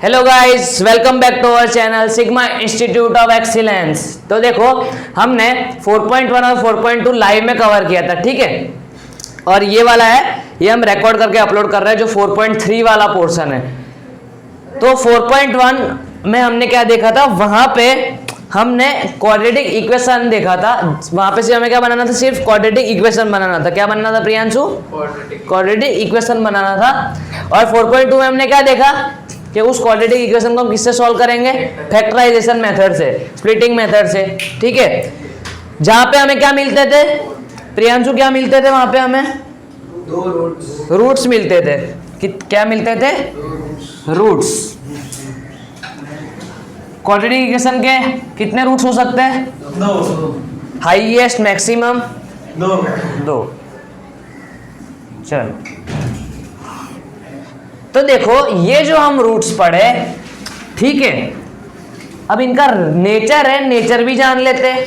Hello guys, welcome back to our channel Sigma Institute of Excellence. तो देखो, हमने 4.1 और 4.2 लाइव में कवर किया था, ठीक है। और ये वाला है, ये हम रिकॉर्ड करके अपलोड कर रहे हैं, जो 4.3 वाला पोर्शन है। तो 4.1 में हमने क्या देखा था, वहां पे हमने क्वाड्रेटिक इक्वेशन देखा था। वहां पे से हमें क्या बनाना था, सिर्फ क्वाड्रेटिक इक्वेशन बनाना था। क्या बनाना था प्रियांशु? क्वाड्रेटिक इक्वेशन बनाना था। और 4.2 में हमने क्या देखा कि उस क्वाड्रेटिक इक्वेशन को हम किससे सॉल्व करेंगे? फैक्टराइजेशन मेथड से, स्प्लिटिंग मेथड से, ठीक है। जहां पे हमें क्या मिलते थे प्रियांशु, क्या मिलते थे वहां पे? हमें दो रूट्स मिलते थे। क्या मिलते थे? रूट्स। क्वाड्रेटिक इक्वेशन के कितने रूट्स हो सकते हैं? दो। हाईएस्ट मैक्सिमम दो। चल, तो देखो ये जो हम रूट्स पढ़े, ठीक है, अब इनका नेचर है, नेचर भी जान लेते हैं।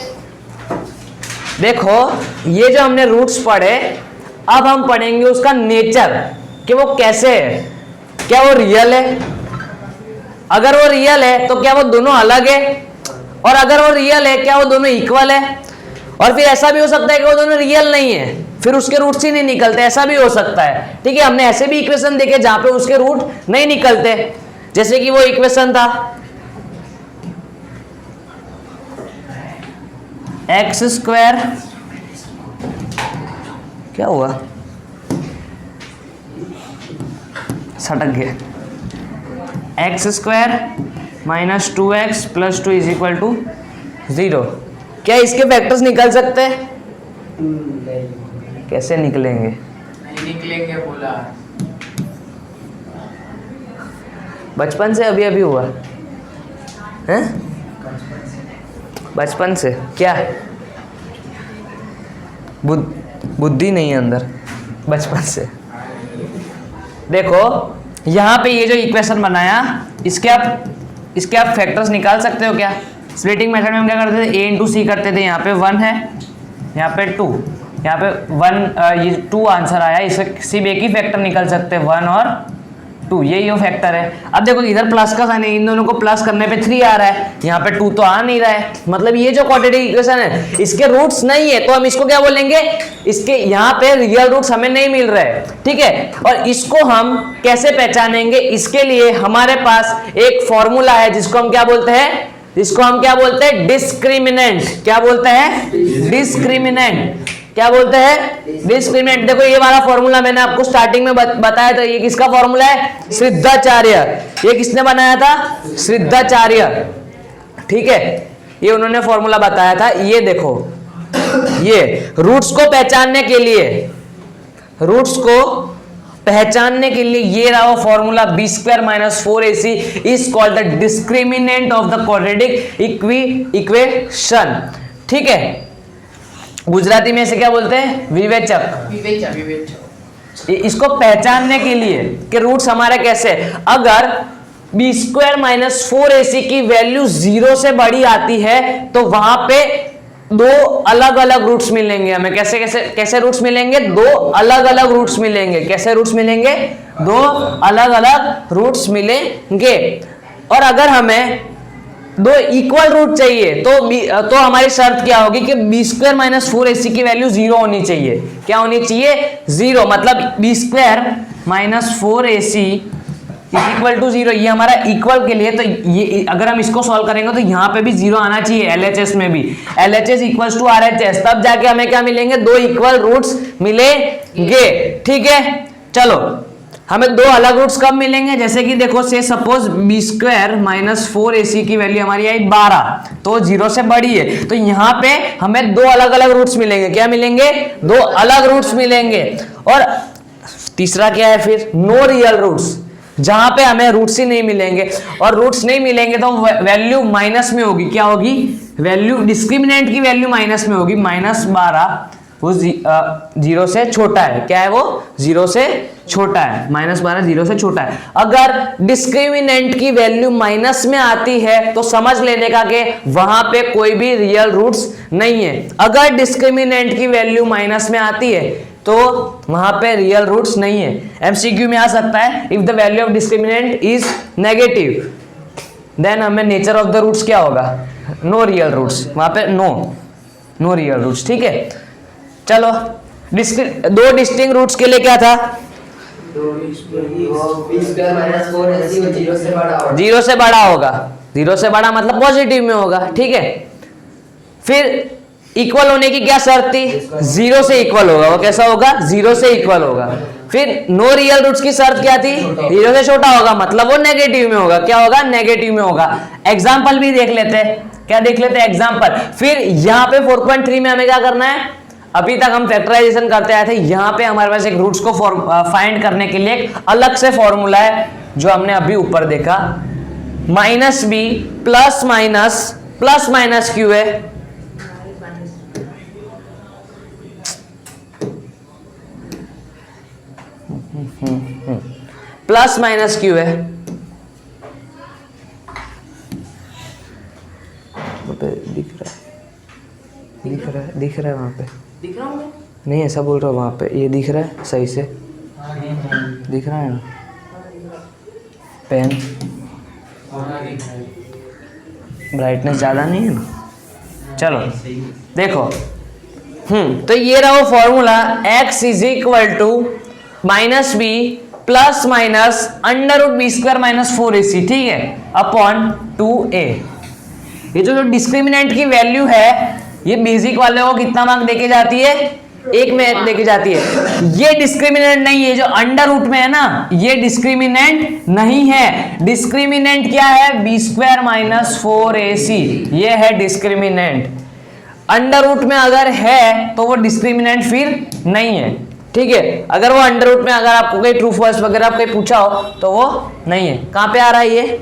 देखो ये जो हमने रूट्स पढ़े, अब हम पढ़ेंगे उसका नेचर कि वो कैसे है। क्या वो रियल है? अगर वो रियल है तो क्या वो दोनों अलग है? और अगर वो रियल है, क्या वो दोनों इक्वल है? और फिर ऐसा भी हो सकता है कि वो दोनों रियल नहीं है, फिर उसके रूट्स ही नहीं निकलते, ऐसा भी हो सकता है, ठीक है। हमने ऐसे भी इक्वेशन देखे जहां पे उसके रूट नहीं निकलते, जैसे कि वो इक्वेशन था एक्स स्क्वायर, क्या हुआ, सटक गया, x square minus 2x plus 2 is equal to 0। क्या इसके फैक्टर्स निकल सकते हैं? कैसे निकलेंगे? नहीं निकलेंगे बोला। बचपन से अभी अभी हुआ है? बचपन से क्या बुद्धि नहीं है अंदर, बचपन से। देखो यहाँ पे ये जो इक्वेशन बनाया, इसके आप फैक्टर्स निकाल सकते हो क्या? स्प्लिटिंग मेथड में हम क्या करते थे? a इंटू सी करते थे। यहाँ पे 1 है, यहाँ पे 2, यहाँ पे 1, ये 2 आंसर आया। इससे सिर्फ एक ही फैक्टर निकल सकते हैं, 1 और 2, यही वो फैक्टर है। अब देखो इधर प्लस का साइन है, इन दोनों को प्लस करने पे 3 आ रहा है, यहाँ पे 2 तो आ नहीं रहा है। मतलब ये जो क्वाड्रेटिक इक्वेशन है, इसके रूट्स नहीं है, तो हम इसको क्या बोलेंगे? इसके यहाँ पे रियल रूट्स हमें नहीं मिल रहे, ठीक है। और इसको हम कैसे पहचानेंगे? इसके लिए हमारे पास एक फॉर्मूला है, जिसको हम क्या बोलते हैं? डिस्क्रिमिनेंट। क्या बोलते हैं? डिस्क्रिमिनेंट। क्या बोलते हैं? डिस्क्रिमिनेंट। देखो ये वाला फॉर्मूला मैंने आपको स्टार्टिंग में बताया था। ये किसका फॉर्मूला है? श्रीधाचार्य। ये किसने बनाया था? श्रीधाचार्य, ठीक है। ये उन्होंने फॉर्मूला बताया था। ये देखो, ये रूट्स को पहचानने के लिए ये रहा वो formula, b square minus 4ac is called the discriminant of the quadratic equation, ठीक है। गुजराती में इसे क्या बोलते हैं? विवेचक। इसको पहचानने के लिए कि रूट्स हमारे कैसे, अगर बी स्क्वायर माइनस 4ac की वैल्यू 0 से बड़ी आती है तो वहां पे दो अलग अलग रूट्स मिलेंगे हमें। कैसे रूट्स मिलेंगे? दो अलग अलग रूट्स मिलेंगे। कैसे रूट्स मिलेंगे? दो अलग अलग रूट्स मिलेंगे। और अगर हमें दो इक्वल रूट चाहिए तो हमारी शर्त क्या होगी कि बी स्क्वायर माइनस 4ac की वैल्यू 0 होनी चाहिए। क्या होनी चाहिए? 0। मतलब b square minus 4ac equal to 0। ये हमारा इक्वल के लिए, तो ये अगर हम इसको सॉल्व करेंगे तो यहाँ पे भी 0 आना चाहिए। LHS में भी LHS इक्वल्स टू RHS, तब जाके हमें क्या मिलेंगे? दो इक्वल रूट्स मिलेंगे, ठीक है। चलो, हमें दो अलग रूट्स कब मिलेंगे? जैसे कि देखो, से suppose B square minus 4ac की वैल्यू हमारी आई 12, तो 0 से बड़ी है, तो यहाँ पे हमें दो अलग अलग रूट्स मिलेंगे। क्या मिलेंगे? दो अलग रूट्स मिलेंगे। और तीसरा क्या है फिर? नो रियल रूट्स, जहां पे हमें रूट्स ही नहीं मिलेंगे। और रूट्स नहीं मिलेंगे तो वैल्यू माइनस में होगी। क्या होगी? वैल्यू, डिस्क्रिमिनेंट की वैल्यू माइनस में होगी। -12 वो 0 से छोटा है। क्या है वो? 0 से छोटा है। -12 0 से छोटा है। अगर डिस्क्रिमिनेंट की वैल्यू माइनस में आती है तो समझ लेने का कि वहां पे कोई भी रियल रूट्स नहीं है। अगर डिस्क्रिमिनेंट की वैल्यू माइनस में आती है तो वहां पे रियल रूट्स नहीं है। एमसीक्यू में आ सकता है if the value of discriminant is negative then हमें नेचर ऑफ द रूट्स क्या होगा, नो रियल रूट्स, वहां पे नो रियल रूट्स। ठीक है, चलो दो डिस्टिंक्ट रूट्स के लिए क्या था, जीरो से बड़ा होगा, जीरो से बड़ा मतलब पॉजिटिव में होगा। ठीक है, फिर इक्वल होने की क्या शर्त थी, जीरो से इक्वल होगा, वो कैसा होगा, जीरो से इक्वल होगा। फिर नो रियल रूट्स की शर्त क्या थी, जीरो से छोटा होगा मतलब वो नेगेटिव में होगा, क्या होगा, नेगेटिव में होगा। एग्जाम्पल भी देख लेते हैं, क्या देख लेते हैं एग्जाम्पल। फिर यहाँ पे 4.3 में हमें क्या करना है, अभी तक हम फैक्टराइजेशन करते आए थे, यहाँ पे हमारे पास एक रूट्स को फाइंड करने के लिए एक अलग से फॉर्मूला है जो हमने अभी ऊपर देखा, minus b plus minus q है, प्लस माइनस क्यू है, दिख रहा है वहां पे, दिख रहा हूँ नहीं ऐसा बोल रहा हूँ, वहां पे ये दिख रहा है सही से, दिख रहा है ना पेन, ब्राइटनेस ज़्यादा नहीं है ना। चलो देखो, तो ये रहा वो formula, x is equal to minus b plus minus under root b square minus 4ac, ठीक है, अपॉन 2a। ये जो डिस्क्रिमिनेंट की वैल्यू है ये बेसिक वाले को कितना मार्क देके जाती है, 1 में देके जाती है। ये डिस्क्रिमिनेंट नहीं है, जो अंडर रूट में है ना ये डिस्क्रिमिनेंट नहीं है। डिस्क्रिमिनेंट क्या है, बी स्क्वायर माइनस 4ac, ये है डिस्क्रिमिनेंट। अंडर रूट में अगर है तो वो डिस्क्रिमिनेंट फिर नहीं है। ठीक है, अगर वो अंडर रूट में अगर आपको कोई ट्रू फॉल्स वगैरह कहीं पूछा हो तो वो नहीं है। कहाँ पे आ रहा है ये,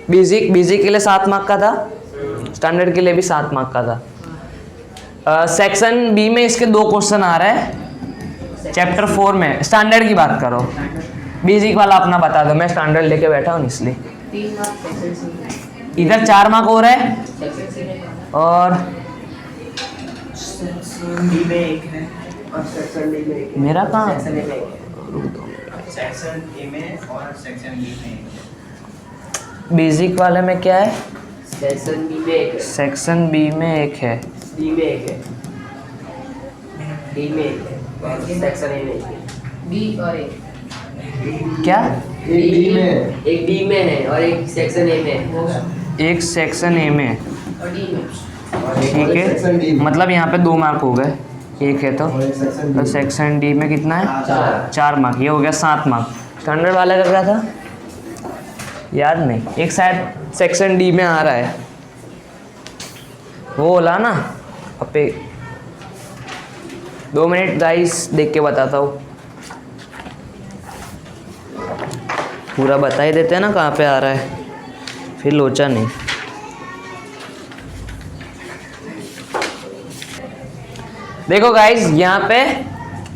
बेसिक के लिए 7 मार्क का था, स्टैंडर्ड के लिए भी 7 मार्क का था। सेक्शन बी में इसके 2 क्वेश्चन आ रहे हैं, चैप्टर 4 में। स्टैंडर्ड की बात करो, बेसिक वाला अपना बता दो, मैं स्टैंडर्ड लेके बैठा हूँ इसलिए। इधर 4 मार्क हो रहा है और मेरा कहाँ, बेसिक वाले में क्या है, सेक्शन बी में एक है, डी में एक है, डी में एक है, सेक्शन ए में एक है, बी और ए, क्या एक डी में, एक डी में है और एक सेक्शन ए में है, एक सेक्शन ए में, और डी में। ठीक है, मतलब यहाँ पे 2 मार्क हो गए, एक है तो सेक्शन डी में कितना है, 4 मार्क, ये हो गया 7 मार्क। स्टैंडर्ड वाला का क्या था याद नहीं, एक शायद सेक्शन डी में आ रहा है, वो बोला ना अपे। 2 मिनट गाइस देख के बताता हूँ, पूरा बता ही देते हैं ना कहाँ पे आ रहा है, फिर लोचा नहीं। देखो गाइस यहाँ पे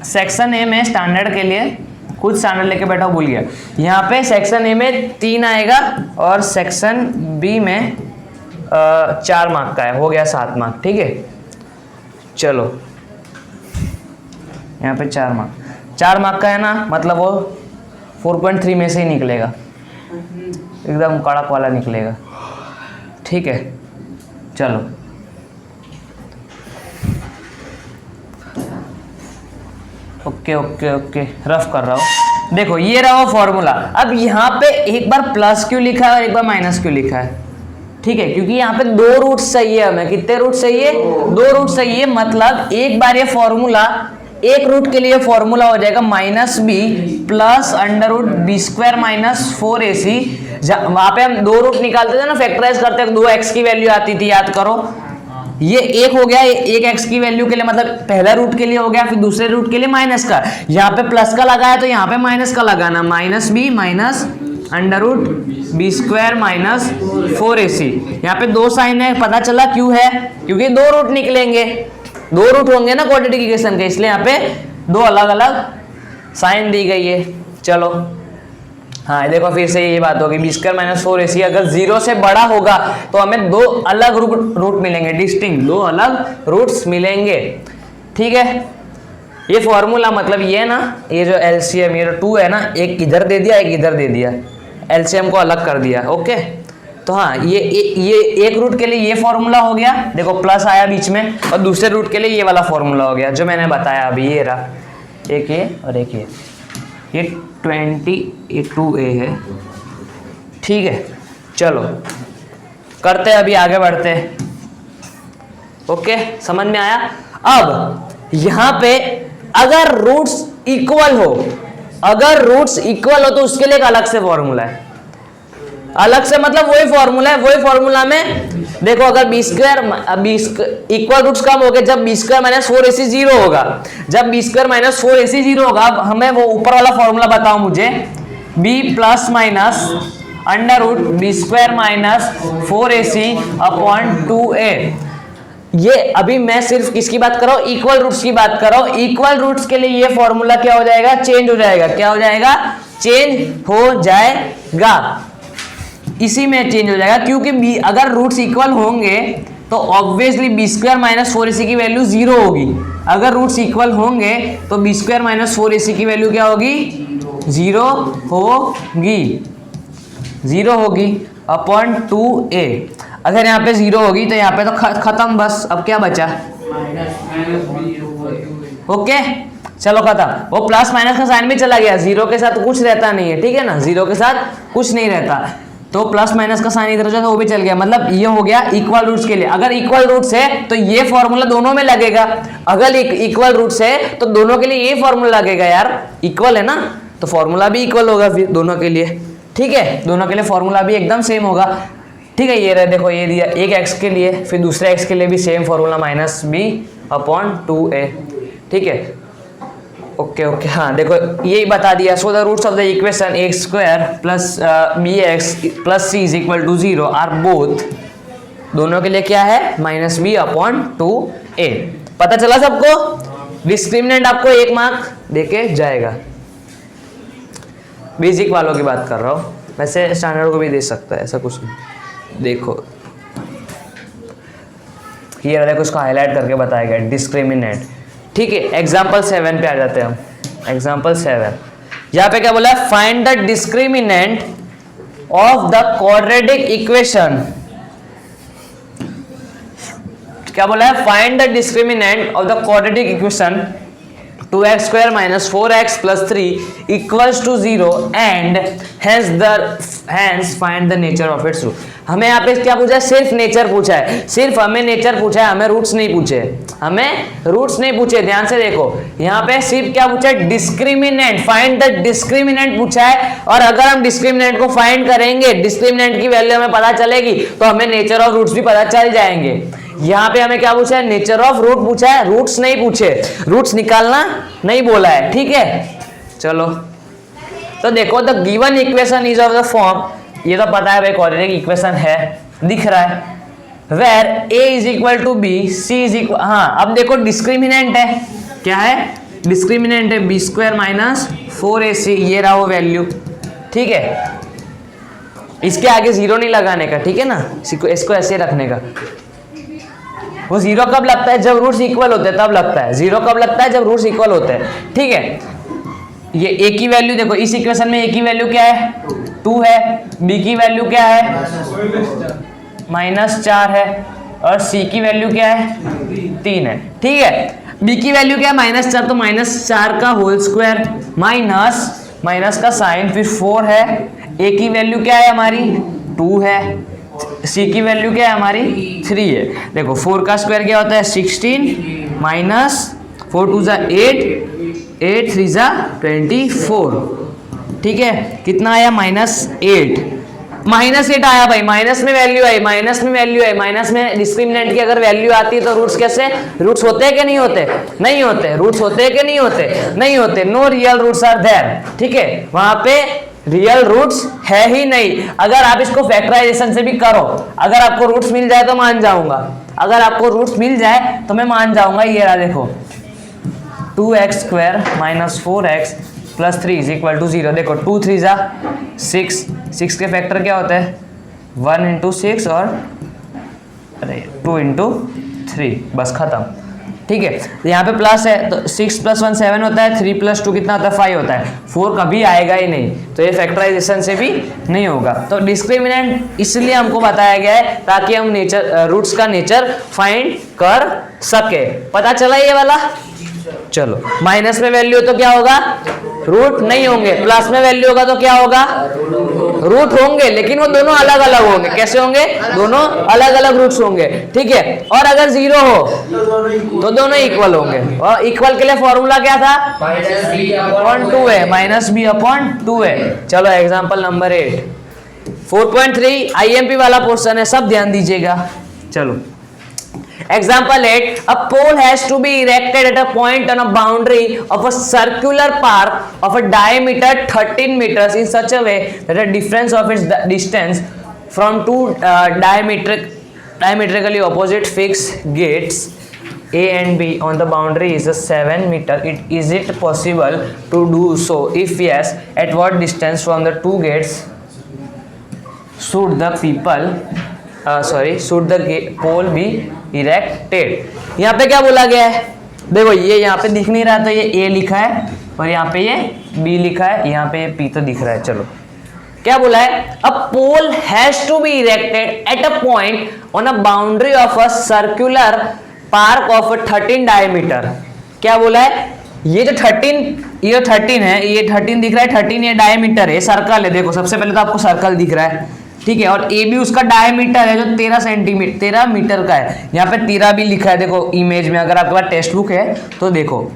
सेक्शन ए में स्टैंडर्ड के लिए कुछ स्टैंडर्ड लेके बैठा भूल गया, यहाँ पे सेक्शन ए में 3 आएगा और सेक्शन बी में 4 मार्क का है, हो गया 7 मार्क। ठीक है, चलो यहाँ पे 4 मार्क का है ना, मतलब वो 4.3 में से ही निकलेगा, एकदम कड़क वाला निकलेगा। ठीक है, चलो ओके रफ कर रहा हूँ। देखो ये रहा वो फॉर्मूला। अब यहाँ पे एक बार प्लस क्यू लिखा है और एक बार माइनस क्यू लिखा है, ठीक है, क्योंकि यहाँ पे 2 रूट्स चाहिए हमें। कितने रूट चाहिए, 2 रूट चाहिए। मतलब एक बार ये फॉर्मूला, एक रूट के लिए फॉर्मूला हो जाएगा minus b plus under root b square minus 4ac। वहां पे हम 2 रूट निकालते थे ना, फैक्टराइज करते थे, 2x की वैल्यू आती थी, याद करो। ये एक हो गया, एक x की वैल्यू के लिए, मतलब पहला रूट के लिए हो गया, फिर दूसरे रूट के लिए माइनस का। यहाँ पे प्लस का लगाया तो यहाँ पे माइनस का लगाना, minus b minus under root b square minus 4ac। यहाँ पे 2 साइन है, पता चला क्यों है, क्योंकि 2 रूट निकलेंगे, 2 रूट होंगे ना क्वाड्रेटिक के, इसलिए यहाँ पे 2 अलग अलग साइन दी गई है। चलो हाँ देखो, फिर से ये बात होगी, बी स्क्वायर माइनस 4ac अगर 0 से बड़ा होगा तो हमें 2 अलग रूट मिलेंगे, डिस्टिंक्ट 2 अलग रूट्स मिलेंगे। ठीक है, ये फॉर्मूला मतलब ये है ना, ये जो एलसीएम ये जो 2 है ना, एक इधर दे दिया एक इधर दे दिया, एलसीएम को अलग कर दिया। ओके, तो हाँ ये एक रूट के लिए ये फॉर्मूला हो गया, देखो प्लस आया बीच में, और दूसरे रूट के लिए ये वाला फॉर्मूला हो गया जो मैंने बताया अभी, ये रहा, एक ये और एक ये 22a है। ठीक है, चलो करते हैं, अभी आगे बढ़ते हैं। ओके, समझ में आया। अब यहाँ पे अगर रूट्स इक्वल हो, अगर रूट्स इक्वल हो तो उसके लिए एक अलग से फॉर्मूला है, अलग से मतलब वही फॉर्मूला है, वही फॉर्मूला में देखो अगर बी स्क्वायर इक्वल रूट्स कम हो गए जब बी स्क्वायर माइनस 4ac 0 होगा, जब बी स्क्वायर माइनस 4ac 0 होगा। अब हमें वो ऊपर वाला फॉर्मूला बताओ मुझे, b plus minus under root b square minus 4ac upon 2a। ये अभी मैं सिर्फ किसकी बात कर रहा हूं, इक्वल रूट्स की बात कर रहा हूं। इक्वल रूट्स के लिए ये फॉर्मूला क्या हो जाएगा, चेंज हो जाएगा। क्या हो जाएगा, चेंज हो जाएगा, इसी में चेंज हो जाएगा, क्योंकि अगर रूट्स इक्वल होंगे तो obviously B square minus 4ac की वैल्यू 0 होगी। अगर रूट्स इक्वल होंगे तो बी स्क्वायर माइनस 4ac की वैल्यू क्या होगी, 0 होगी, 0 होगी अपॉन 2a। अगर यहाँ पे 0 होगी तो यहाँ पे तो खत्म, बस अब क्या बचा, ओके चलो खत्म। वो प्लस माइनस का साइन भी चला गया, 0 के साथ कुछ रहता नहीं है, ठीक है ना, 0 के साथ कुछ नहीं रहता, तो प्लस माइनस का साइन इधर हो जाए तो वो भी चल गया। मतलब ये हो गया इक्वल रूट्स के लिए। अगर इक्वल रूट्स है तो ये फॉर्मूला दोनों में लगेगा, अगर इक्वल रूट्स है तो दोनों के लिए ये फॉर्मूला लगेगा यार, इक्वल है ना, तो फॉर्मूला भी इक्वल होगा फिर दोनों के लिए। ठीक है, दोनों के लिए फॉर्मूला भी एकदम सेम होगा। ठीक है, ये रहे देखो, ये दिया एक एक्स के लिए, फिर दूसरे एक्स के लिए भी same formula minus b upon 2a। ठीक है, ओके ओके, हाँ देखो यही बता दिया। So the roots of the equation x square plus b x plus c is equal to 0 are both, दोनों के लिए क्या है, माइनस बी अपॉन 2a। पता चला सबको। डिस्क्रिमिनेंट आपको 1 मार्क देके जाएगा। बेसिक वालों की बात कर रहा हूँ, वैसे स्टैंडर्ड को भी दे सकता है, ऐसा कुछ नहीं। देखो ये देखो, इसको हाईलाइट करके बताया गया डिस्क्रिमिनेंट। ठीक है, एग्जाम्पल 7 पे आ जाते हैं हम। एग्जाम्पल 7 यहाँ पे क्या बोला है, find the discriminant of the quadratic equation. क्या बोला है, find the discriminant of the quadratic equation 2x square minus 4x plus 3 equals to 0 and hence find the nature of its root। हमें यहाँ पे क्या पूछा है, सिर्फ नेचर पूछा है, सिर्फ हमें नेचर पूछा है, हमें रूट्स नहीं पूछे, हमें रूट्स नहीं पूछे। ध्यान से देखो, यहाँ पे सिर्फ क्या पूछा है, डिस्क्रिमिनेंट, फाइंड द डिस्क्रिमिनेंट पूछा है। और अगर हम डिस्क्रिमिनेंट को फाइंड करेंगे, डिस्क्रिमिनेंट की वैल्यू हमें पता चलेगी तो हमें नेचर ऑफ रूट्स भी पता चल जाएंगे। यहाँ पे हमें क्या पूछा है, नेचर ऑफ रूट पूछा है, रूट्स नहीं पूछे, रूट्स निकालना नहीं बोला है। ठीक है, चलो तो देखो, the given equation is of the form, ये तो पता है भाई क्वाड्रेटिक इक्वेशन है, दिख रहा है, where a is equal to b, c is equal, हाँ अब देखो डिस्क्रिमिनेंट है, क्या है, डिस्क्रिमिनेंट है बी स्क्वायर माइनस 4ac, ये रहा वो वैल्यू। ठीक है, इसके आगे 0 नहीं लगाने का, ठीक है ना, इसको ऐसे रखने का। वो 0 कब लगता है, जब रूट्स इक्वल होते हैं तब लगता है। 0 कब लगता है, जब रूट्स इक्वल होते हैं। ठीक है, ये a की वैल्यू देखो, इस इक्वेशन में a की वैल्यू क्या है, 2 है, b की वैल्यू क्या है, -4 है, और c की वैल्यू क्या है, 3 है। ठीक है, b की वैल्यू क्या है, -4, तो -4 का होल स्क्वायर माइनस का साइन, फिर 4 है, a की वैल्यू क्या है हमारी, 2 है, c की वैल्यू क्या है हमारी, 3 है। देखो 4 का स्क्वायर क्या होता है, 16 माइनस 4 2 ज़ा 8, 8 3 ज़ा 24। ठीक है, कितना आया, -8, -8 आया भाई, माइनस में वैल्यू आई, माइनस में वैल्यू आई, माइनस में डिस्क्रिमिनेंट की अगर वैल्यू आती है तो रूट्स कैसे, रूट्स होते हैं कि नहीं होते, नहीं होते, रूट्स होते हैं कि नहीं होते, नहीं होते, no real roots are there. ठीक है, वहां पे रियल रूट्स है ही नहीं। अगर आप इसको फैक्टराइजेशन से भी करो, अगर आपको रूट्स मिल जाए तो मान जाऊंगा, अगर आपको रूट्स मिल जाए तो मैं मान जाऊंगा। ये रहा देखो, 2x square minus 4x plus 3 is equal to 0। देखो 2 3 ज़ा 6, 6 के फैक्टर क्या होता है, 1 × 6 और 2 × 3, बस खत्म। ठीक है, तो यहाँ पे प्लस है तो 6 + 1 7 होता है, 3 + 2 कितना होता है 5 होता है, 4 कभी आएगा ही नहीं, तो ये फैक्टराइजेशन से भी नहीं होगा। तो डिस्क्रिमिनेंट इसलिए हमको बताया गया है ताकि हम रूट्स का नेचर फाइंड कर सके। पता चला ये वाला? चलो, माइनस में वैल्यू तो क्या होगा, रूट नहीं होंगे, प्लस में वैल्यू होगा तो क्या होगा, रूट होंगे, लेकिन वो दोनों अलग अलग होंगे। कैसे होंगे? दोनों अलग अलग रूट्स होंगे, ठीक है। और अगर 0 हो तो दोनों इक्वल होंगे, और इक्वल के लिए फॉर्मूला क्या था, -b/2a, -b/2a। चलो एग्जांपल नंबर 8 4.3 IMP वाला पोर्शन है, सब ध्यान दीजिएगा। चलो Example 8, a pole has to be erected at a point on a boundary of a circular park of a diameter 13 meters in such a way that the difference of its distance from two diametrically opposite fixed gates A and B on the boundary is a 7 meter. Is it possible to do so? If yes, at what distance from the two gates should the pole be erected? यहाँ पे क्या बोला गया है, देखो ये यहाँ पे दिख नहीं रहा, तो ये A लिखा है और यहाँ पे ये B लिखा है, यहाँ पे P तो दिख रहा है। चलो क्या बोला है, a pole has to be erected at a point on a boundary of a circular park of 13 diameter. क्या बोला है, ये जो 13 है, ये 13 दिख रहा है, 13 ये डायमीटर है, सर्कल है। देखो सबसे पहले तो आपको सर्कल दिख रहा है, ठीक है, और ए बी उसका डायमीटर है जो 13 मीटर का है। यहाँ पे 13 भी लिखा है, देखो इमेज में, अगर आपके पास टेक्स्ट बुक है तो देखो,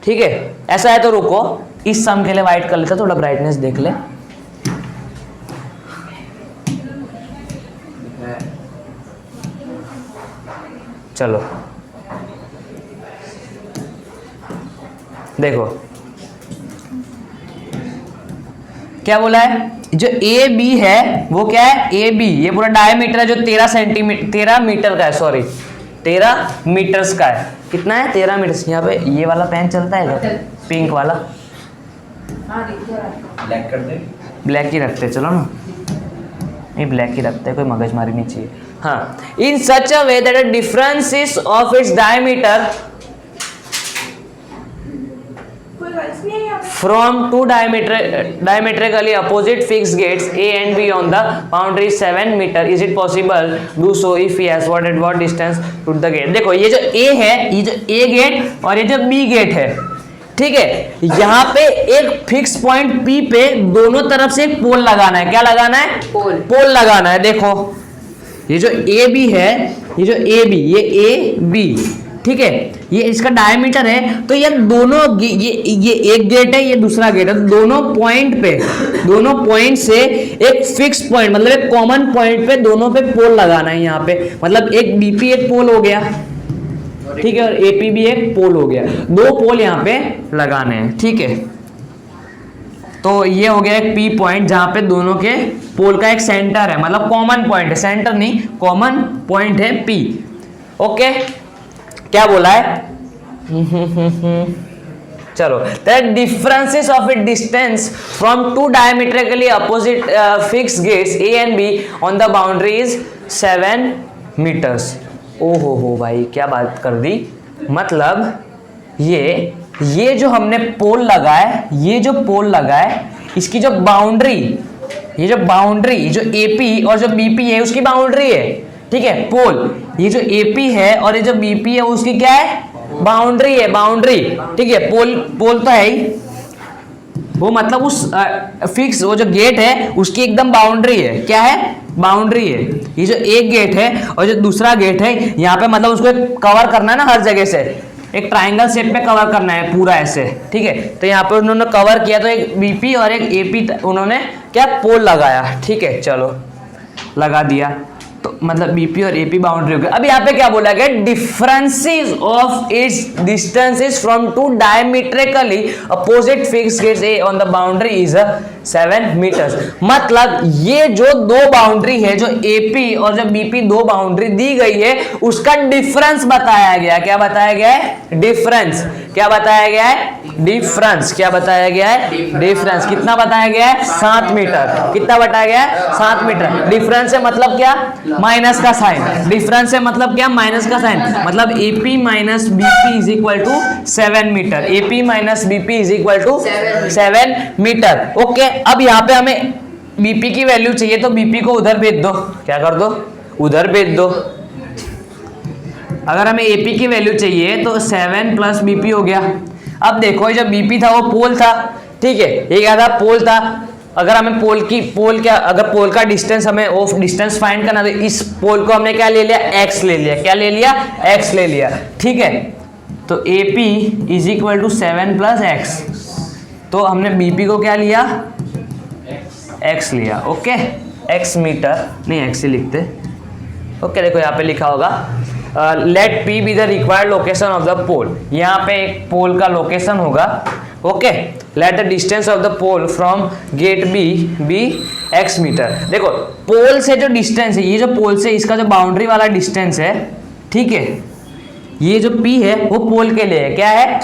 ठीक है। ऐसा है तो रुको, इस सम के लिए वाइट कर लेता, थोड़ा ब्राइटनेस देख ले। चलो देखो क्या बोला है, जो ए बी है वो क्या है, ए बी ये पूरा डायमीटर है जो 13 मीटर का है, सॉरी 13 मीटर्स का है। कितना है, 13 मीटर। यहाँ पे ये वाला पेन चलता है क्या, पिंक वाला? ब्लैक कर दे, ब्लैक ही रखते, चलो ना, ये ब्लैक ही रखते हैं, कोई मगजमारी नहीं चाहिए। हाँ, in such a way that the differences of its diameter from two diametrically opposite fixed gates A and B on the boundary 7 meter. Is it possible do so? If yes, what at what distance should the gate? देखो ये जो A है, ये जो A gate और ये जो B gate है, ठीक है, यहाँ पे एक फिक्स पॉइंट P पे दोनों तरफ से एक पोल लगाना है। क्या लगाना है, पोल लगाना है। देखो ये जो A B है, ये जो A B, ये A B, ठीक है, ये इसका डायमीटर है, तो ये दोनों ये एक गेट है, ये दूसरा गेट है, तो दोनों पॉइंट से एक फिक्स पॉइंट, मतलब एक कॉमन पॉइंट पे दोनों पे पोल लगाना है। यहाँ पे मतलब एक बीपी एक पोल हो गया, ठीक है, और एपी भी एक पोल हो गया, दो पोल यहाँ पे लगाने हैं, ठीक है। तो ये हो गया एक पी पॉइंट जहां पे दोनों के पोल का एक सेंटर है, मतलब कॉमन पॉइंट है, सेंटर नहीं कॉमन पॉइंट है पी। ओके, क्या बोला है, चलो, that differences of it distance from two diametrically opposite fix gates A and B on the boundary is 7 metres. ओहो हो भाई, क्या बात कर दी, मतलब ये जो हमने पोल लगाए, ये जो पोल लगाए, इसकी जो बाउंड्री, ये जो एपी और जो बीपी है उसकी बाउंड्री है, ठीक है, पोल, ये जो एपी है और ये जो बीपी है उसकी क्या है, बाउंड्री है, बाउंड्री, ठीक है। पोल तो है ही, वो मतलब उस फिक्स वो जो गेट है उसकी एकदम बाउंड्री है। क्या है, बाउंड्री है। ये जो एक गेट है और जो दूसरा गेट है, यहाँ पे मतलब उसको कवर करना है ना, हर जगह से एक ट्राइंगल शेप में कवर करना है पूरा ऐसे, ठीक है। तो यहाँ पे उन्होंने कवर किया, तो एक बीपी और एक एपी उन्होंने क्या, पोल लगाया, ठीक है, चलो लगा दिया, तो मतलब बीपी और एपी बाउंड्री हो गया। अब यहाँ पे क्या बोला गया, differences of its distances from two diametrically opposite fixed gates A on the boundary is 7 metres. मतलब ये जो दो बाउंड्री है, जो एपी और जो बीपी दो बाउंड्री दी गई है, उसका डिफरेंस बताया गया। क्या बताया गया है? डिफरेंस। क्या बताया गया है? डिफरेंस। क्या बताया गया है? डिफरेंस। कितना बताया गया है? 7 मीटर। कितना बताया गया है? 7 मीटर। डिफरेंस से मतलब क्या? माइनस का साइन। डिफरेंस से मतलब क्या? माइनस का साइन। मतलब AP minus BP is equal to 7 metre. AP minus BP is equal to 7 metre. Okay, अब यहाँ पे हमें बीपी की वैल्यू चाहिए, तो बीपी को उधर भेज दो। क्या कर दो? उधर भेज दो। अगर हमें एपी की वैल्यू चाहिए तो 7 प्लस बीपी हो गया। अब देखो, जब बीपी था वो पोल था, ठीक है, ये क्या था? पोल था। अगर हमें अगर पोल का डिस्टेंस, हमें वो डिस्टेंस फाइंड करना, तो इस पोल को हमने क्या ले लिया? एक्स ले लिया। क्या ले लिया? एक्स ले लिया। ठीक है, तो AP is equal to 7 plus x. तो हमने BP को क्या लिया? एक्स लिया। ओके, एक्स मीटर नहीं, एक्स ही लिखते। ओके, देखो यहाँ पे लिखा होगा let P be the required location of the pole. यहाँ पे एक पोल का लोकेशन होगा। Okay, let the distance of the pole from gate B x metre. देखो, पोल से जो डिस्टेंस है, ये जो पोल से इसका जो बाउंड्री वाला डिस्टेंस है, ठीक है, ये जो P है वो पोल के लिए है। क्या है?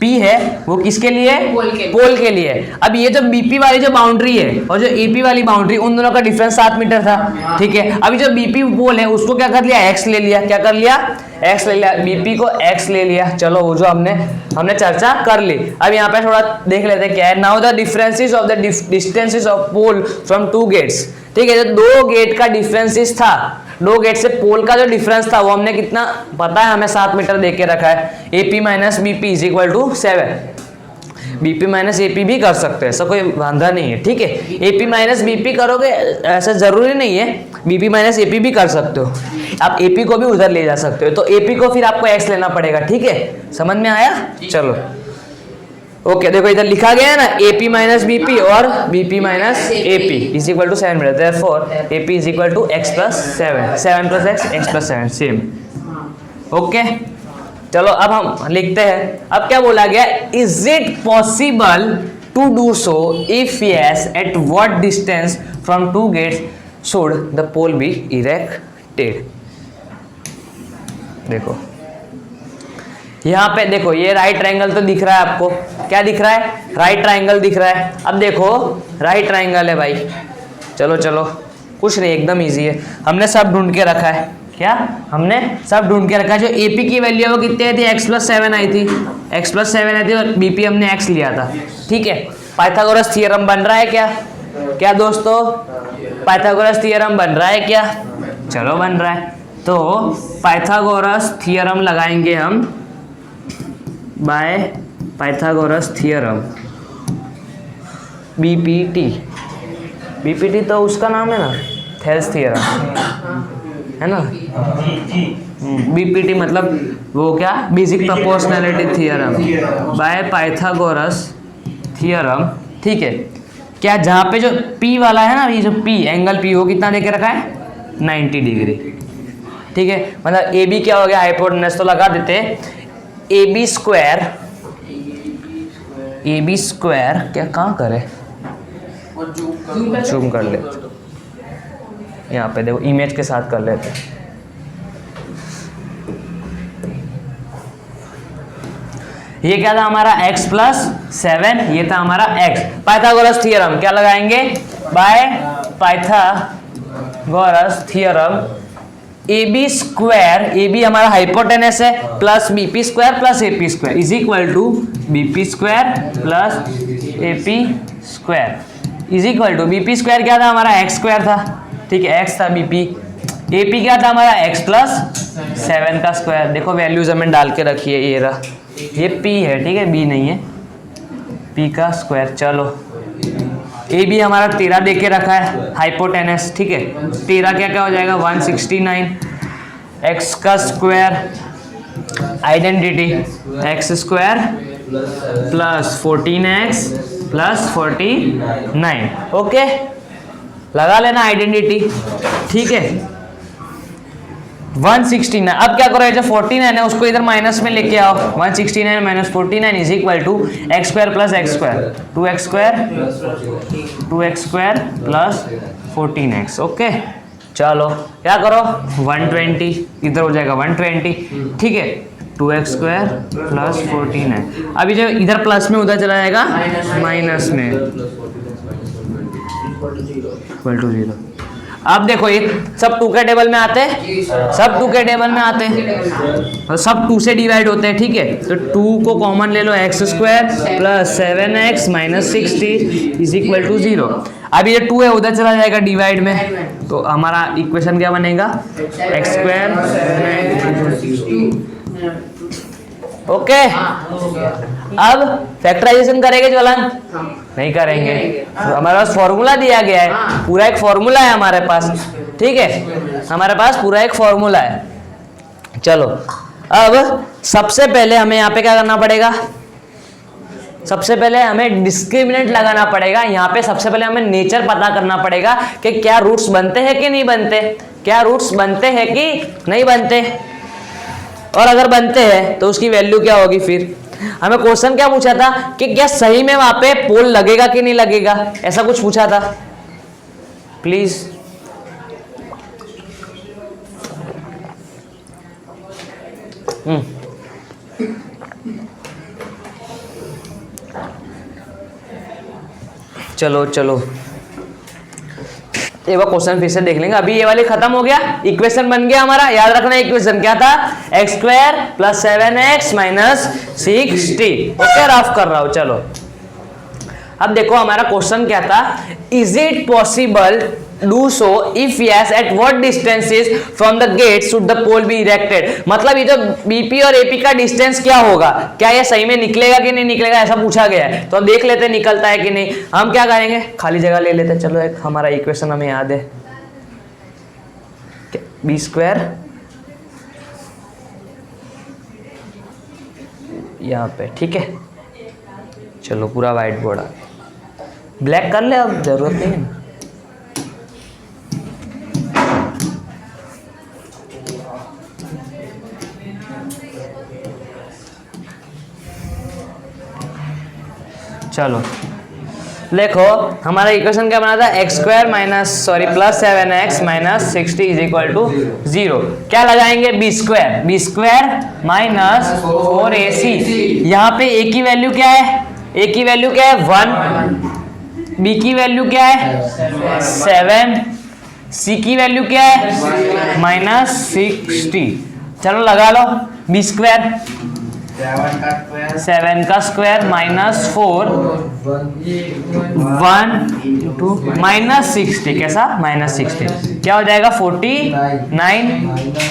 P है वो किसके लिए? पोल के लिए। अब ये जो BP वाली जो बाउंड्री है और जो AP वाली बाउंड्री, उन दोनों का डिफरेंस 7 मीटर था। ठीक है, अभी जो BP पोल है उसको क्या कर लिया? X ले लिया। क्या कर लिया? X ले लिया। BP को X ले लिया। चलो, वो जो हमने चर्चा कर ली। अब यहाँ पे थोड़ा देख लेते हैं क्या है। Now the differences of the distances of pole from 2 gates. ठीक है, जो 2 गेट का डिफरेंसेस था, 2 गेट से पोल का जो डिफरेंस था वो हमने कितना पता है? हमें 7 मीटर दे के रखा है। AP minus BP is equal to 7। BP minus AP भी कर सकते हैं, ऐसा कोई वांधा नहीं है। ठीक है, AP माइनस BP करोगे ऐसा जरूरी नहीं है, BP माइनस AP भी कर सकते हो। आप AP को भी उधर ले जा सकते हो। तो AP को फिर आपको X लेना पड़ेगा। ठीक है, समझ में आया? चलो, ओके, देखो इधर लिखा गया है ना, AP माइनस BP और BP minus AP is equal to 7 metre. Therefore AP is equal to x plus 7। 7 plus x plus 7 same. Okay, चलो अब हम लिखते हैं। अब क्या बोला गया? Is it possible to do so? If yes, at what distance from 2 gates should the pole be erected? देखो यहाँ पे, देखो ये राइट ट्रायंगल तो दिख रहा है आपको। क्या दिख रहा है? राइट ट्रायंगल दिख रहा है। अब देखो, राइट ट्रायंगल है भाई। चलो चलो, कुछ नहीं, एकदम इजी है। हमने सब ढूंढ के रखा है। क्या? हमने सब ढूंढ के रखा है। जो AP की वैल्यू है वो कितनी आई थी? x प्लस 7 आई थी। x प्लस 7 आई थी और BP हमने x लिया था। ठीक है, पाइथागोरस थ्योरम बन रहा है क्या? क्या दोस्तों, पाइथागोरस थ्योरम बन रहा है क्या? चलो, बन रहा है। तो पाइथागोरस थ्योरम लगाएंगे हम बाय पाइथागोरस थ्योरम। बीपीटी तो उसका नाम है ना, थेल्स थ्योरम है ना। बीपीटी मतलब वो क्या? Basic proportionality theorem by Pythagoras theorem. ठीक है, क्या जहाँ पे जो P वाला है ना, ये जो P एंगल P वो कितना देके रखा है? 90 डिग्री। ठीक है, मतलब AB क्या हो गया? हाइपोटेनस। तो लगा देते हैं AB स्क्वायर क्या, कहाँ करे? जूम कर लेते, यहाँ पे देखो, इमेज के साथ कर लेते। ये क्या था हमारा? x प्लस 7, ये था हमारा x। पाइथागोरस थ्योरम क्या लगाएंगे? By Pythagoras theorem AB square, AB हमारा हाइपोटेनस है, plus BP square plus AP square is equal to BP square plus AP square is equal to, BP square क्या था हमारा? x स्क्वायर था। ठीक है, x था BP। AP क्या था हमारा? x प्लस 7 का स्क्वायर। देखो वैल्यूज हमें डाल के रखी है, ये रहा, ये P है। ठीक है, B नहीं है, P का स्क्वायर। चलो, AB हमारा 13 दे के रखा है, हाइपोटेनस। ठीक है, 13 क्या क्या हो जाएगा? 169। x का square, identity, x square plus 14x plus 49। Okay, लगा लेना आइडेंटिटी। ठीक है, 169। अब क्या करो, ये जो 49 है उसको इधर माइनस में लेके आओ। 169 minus 49 is equal to x square plus x square, 2x square plus 14x। Okay चलो क्या करो, 120 इधर हो जाएगा 120, ठीक है। 2x स्क्वायर प्लस 14x, अभी जो इधर प्लस में उधर चला जाएगा माइनस में, इक्वल टू 0। अब देखो ये सब 2 के टेबल में आते हैं, सब 2 के टेबल में आते हैं और सब 2 से डिवाइड होते हैं, ठीक है। तो 2 को कॉमन ले लो, x square plus 7x minus 60 is equal to 0। अब ये 2 है उधर चला जाएगा डिवाइड में, तो हमारा इक्वेशन क्या बनेगा, एक्स स्क्वायर। ओके अब फैक्टराइजेशन करेंगे ज्वलन, नहीं करेंगे, तो हमारे पास फॉर्मूला दिया गया है, पूरा एक फॉर्मूला है हमारे पास, ठीक है, हमारे पास पूरा एक फॉर्मूला है। चलो अब सबसे पहले हमें यहाँ पे क्या करना पड़ेगा, सबसे पहले हमें डिस्क्रिमिनेंट लगाना पड़ेगा। यहाँ पे सबसे पहले हमें नेचर पता करना पड़ेगा कि क्या रूट्स बनते हैं कि नहीं बनते, क्या रूट्स बनते हैं कि नहीं बनते, और अगर बनते हैं तो उसकी वैल्यू क्या होगी। फिर हमें क्वेश्चन क्या पूछा था कि क्या सही में वहां पे पोल लगेगा कि नहीं लगेगा, ऐसा कुछ पूछा था। प्लीज चलो चलो एक बार क्वेश्चन फिर से देख लेंगे। अभी ये वाले खत्म हो गया, इक्वेशन बन गया हमारा। याद रखना इक्वेशन क्या था, x square plus 7x minus 60। Okay rough कर रहा हूं। चलो अब देखो हमारा क्वेश्चन क्या था, is it possible do so if yes at what distances from the gate should the pole be erected. मतलब ये जो बीपी और एपी का डिस्टेंस क्या होगा, क्या ये सही में निकलेगा कि नहीं निकलेगा, ऐसा पूछा गया है। तो देख लेते हैं निकलता है कि नहीं। हम क्या करेंगे, खाली जगह ले लेते हैं। चलो एक हमारा इक्वेशन हमें याद है, बी स्क्वायर यहाँ पे, ठीक है। चलो पूरा व्हाइट बोर्ड ब्लैक कर ले, अब जरूरत नहीं है। चलो देखो हमारा इक्वेशन क्या बना था, x square minus plus 7x minus 60 is equal to 0। क्या लगाएंगे, बी स्क्वायर माइनस 4ac। यहाँ पे a की वैल्यू क्या है, a की वैल्यू क्या है 1, b की वैल्यू क्या है 7, c की वैल्यू क्या है माइनस 60। चलो लगा लो, बी स्क्वायर 7 का स्क्वायर माइनस 4 1 माइनस 60, कैसा माइनस 60 क्या हो जाएगा 49।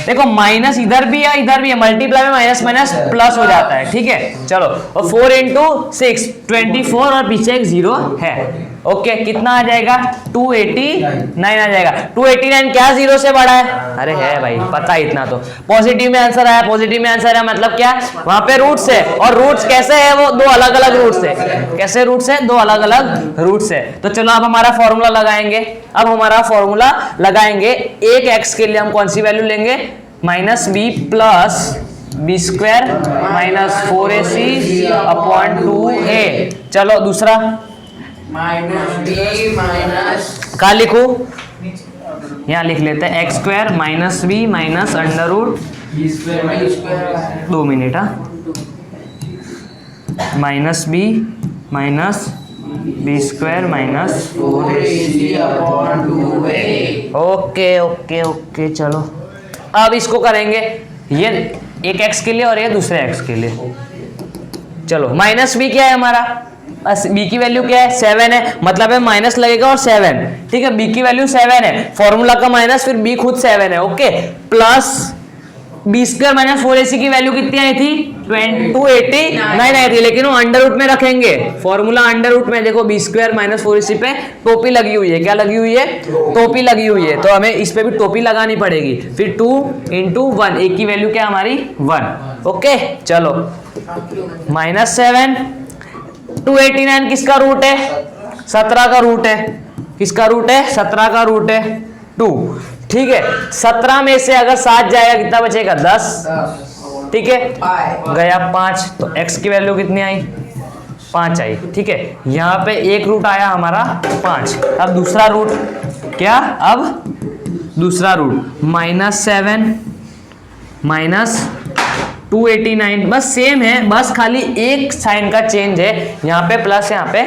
देखो माइनस इधर भी है इधर भी है, मल्टीप्लाई में माइनस माइनस प्लस हो जाता है, ठीक है। चलो और 4 इंटू 6 24 और पीछे एक 0 है। ओके कितना आ जाएगा 289 आ जाएगा। 289 क्या 0 से बड़ा है, अरे है भाई पता है इतना। तो पॉजिटिव में आंसर आया, पॉजिटिव में आंसर है मतलब क्या, वहां पे रूट्स है, और रूट्स कैसे है, वो दो अलग अलग रूट्स है। कैसे रूट्स है, दो अलग अलग रूट्स है। तो चलो अब हमारा फॉर्मूला लगाएंगे। अब हमारा फॉर्मूला लगाएंगे, एक एक्स के लिए हम कौन सी वैल्यू लेंगे, minus b plus b square minus 4ac upon 2a। चलो दूसरा माइनस बी माइनस क्या लिखूं, यहाँ लिख लेते हैं x square minus b minus under root 2 minute minus b minus b square minus 4ac upon 2a। Okay okay okay. चलो अब इसको करेंगे, ये एक एक्स के लिए और ये दूसरे एक्स के लिए। चलो माइनस बी क्या है हमारा, बी की वैल्यू क्या है 7 है, मतलब है माइनस लगेगा और 7, ठीक है। बी की वैल्यू 7 है, फॉर्मूला का माइनस फिर बी खुद 7 है, okay. Plus b square minus 4ac की वैल्यू कितनी आई थी 289 आई थी, लेकिन वो अंडर रूट में रखेंगे। फॉर्मूला अंडर रूट में देखो, बी स्क्वायर माइनस 4ac पे टोपी लगी हुई है, क्या लगी हुई है, टोपी लगी हुई है, तो हमें इस पे भी टोपी लगानी पड़ेगी। फिर 2 इंटू 1, एक की वैल्यू क्या हमारी 1, ओके। चलो माइनस 7 289 किसका रूट है 17 का रूट है, किसका रूट है 17 का रूट है 2। ठीक है, 17 में से अगर 7 जाएगा कितना बचेगा? 10। 10 ठीक है, 5 गया 5, तो x की वैल्यू कितनी आई? 5 आई। ठीक है, यहाँ पे एक रूट आया हमारा 5। अब दूसरा रूट क्या? अब दूसरा रूट -7 -289, बस सेम है, बस खाली एक साइन का चेंज है, यहाँ पे प्लस यहाँ पे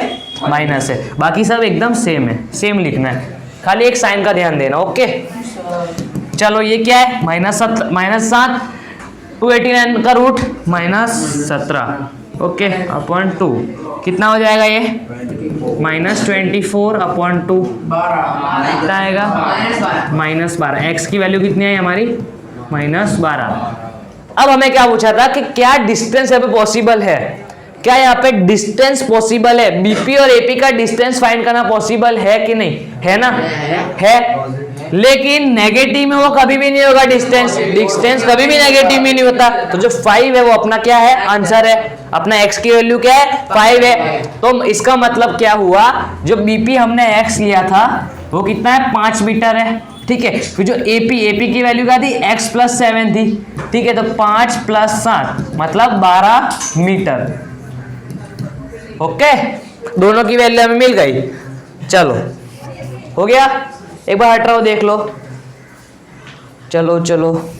माइनस है, बाकी सब एकदम सेम है, सेम लिखना है, खाली एक साइन का ध्यान देना। ओके चलो, ये क्या है? -7 289 का रूट -17, ओके, अपॉन 2 कितना हो जाएगा ये? -24 अपॉन 2 कितना आएगा? -12। एक्स की वैल्यू कितनी है हमारी? -12। अब हमें क्या पूछा था कि क्या डिस्टेंस यहाँ पे पॉसिबल है? क्या यहाँ पे डिस्टेंस पॉसिबल है? बीपी और एपी का डिस्टेंस फाइंड करना पॉसिबल है कि नहीं? है ना? है। लेकिन नेगेटिव में वो कभी भी नहीं होगा, डिस्टेंस कभी भी नेगेटिव में नहीं होता। तो जो 5 है वो अपना क्या है? आंसर है। अपना x की वैल्यू क्या है? 5 है। तो इसका मतलब क्या हुआ? जो बीपी हमने x लिया था वो कितना है? 5 मीटर है। ठीक है, फिर जो एपी की वैल्यू क्या थी? x + 7 थी। ठीक है, तो 5 + 7 मतलब 12 मीटर। ओके, दोनों की वैल्यू हमें मिल गई। चलो, हो गया। एक बार हट रहा हो, देख लो। चलो चलो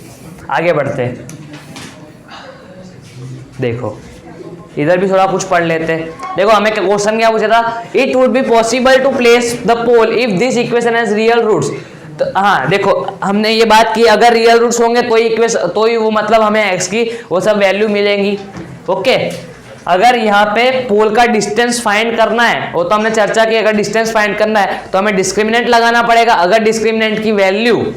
आगे बढ़ते। देखो इधर भी थोड़ा कुछ पढ़ लेते। देखो हमें क्वेश्चन क्या पूछा था? It would be possible to place the pole if this equation has real roots. तो हाँ देखो, हमने ये बात की अगर रियल रूट्स होंगे तो इक्वेशन, तो ही वो मतलब हमें एक्स की वो सब वैल्यू मिलेंगी। ओके, अगर यहाँ पे पोल का डिस्टेंस फाइंड करना है, वो तो हमने चर्चा की, अगर डिस्टेंस फाइंड करना है तो हमें डिस्क्रिमिनेंट लगाना पड़ेगा। अगर डिस्क्रिमिनेंट की वैल्यू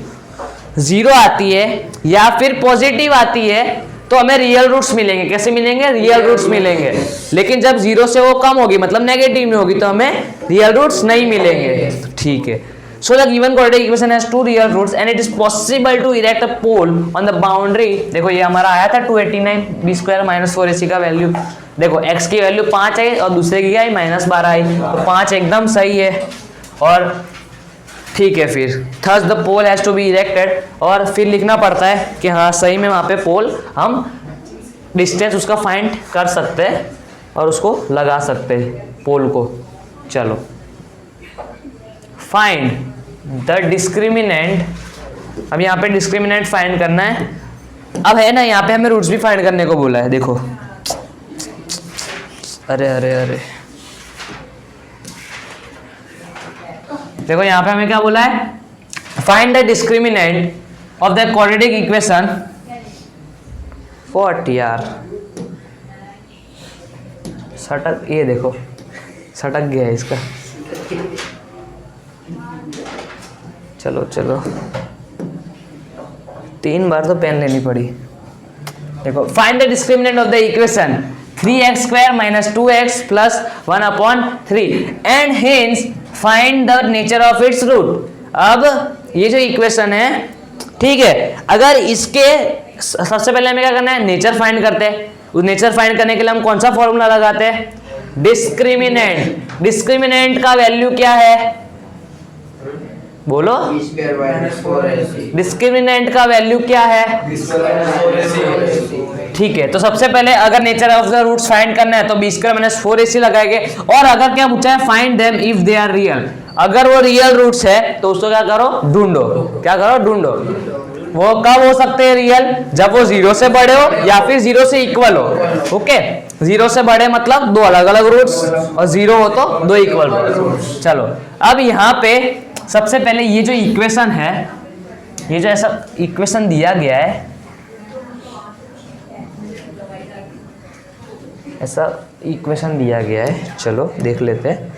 0 आती है या फिर पॉजिटिव आती है तो हमें रियल रूट्स मिलेंगे। कैसे मिलेंगे? रियल रूट्स मिलेंगे। लेकिन जब 0 से वो कम होगी मतलब नेगेटिव में होगी तो हमें रियल रूट्स नहीं मिलेंगे। ठीक है, so the given quadratic equation has 2 real roots and it is possible to erect a pole on the boundary। देखो ये हमारा आया था 289 b² - 4ac का वैल्यू। देखो x की वैल्यू 5 आई और दूसरे की आई -12 आई, तो 5 एकदम सही है। और ठीक है, फिर thus the pole has to be erected, और फिर लिखना पड़ता है कि हाँ सही में वहाँ पे पोल हम डिस्टेंस उसका फाइंड कर सकते हैं और उसको लगा सकते हैं पोल को। चलो, फाइंड द डिस्क्रिमिनेंट। अब यहाँ पे डिस्क्रिमिनेंट फाइंड करना है। अब है ना, यहाँ पे हमें रूट्स भी फाइंड करने को बोला है। देखो, अरे अरे अरे, देखो यहाँ पे हमें क्या बोला है? Find the discriminant of the quadratic equation. What यार, सटक, ये देखो सटक गया इसका। चलो चलो, 3 बार तो पेन लेनी पड़ी। देखो, find the discriminant of the equation 3x² - 2x + 1/3 and hence find the nature of its root. अब ये जो इक्वेशन है, ठीक है, अगर इसके सबसे पहले हमें क्या करना है? नेचर फाइंड करते हैं। उस नेचर फाइंड करने के लिए हम कौन सा फॉर्मूला लगाते हैं? डिस्क्रिमिनेंट। डिस्क्रिमिनेंट का वैल्यू क्या है? बोलो, डिस्क्रिमिनेंट का वैल्यू क्या है? ठीक है, तो सबसे पहले अगर nature of the roots find करना है तो b² - 4ac लगाएंगे। और अगर क्या पूछा है? Find them if they are real. अगर वो रियल रूट्स है तो उसको क्या करो? ढूंढो। क्या करो? ढूंढो। वो कब हो सकते हैं रियल? जब वो 0 से बड़े हो या फिर 0 से इक्वल हो। ओके, 0 से बड़े मतलब 2 अलग अलग रूट्स, और 0 हो तो 2 इक्वल रूट्स। चलो, अब यहाँ पे सबसे पहले ये जो इक्वेशन है, ये जो ऐसा इक्वेशन दिया गया है, ऐसा इक्वेशन दिया गया है, चलो देख लेते हैं।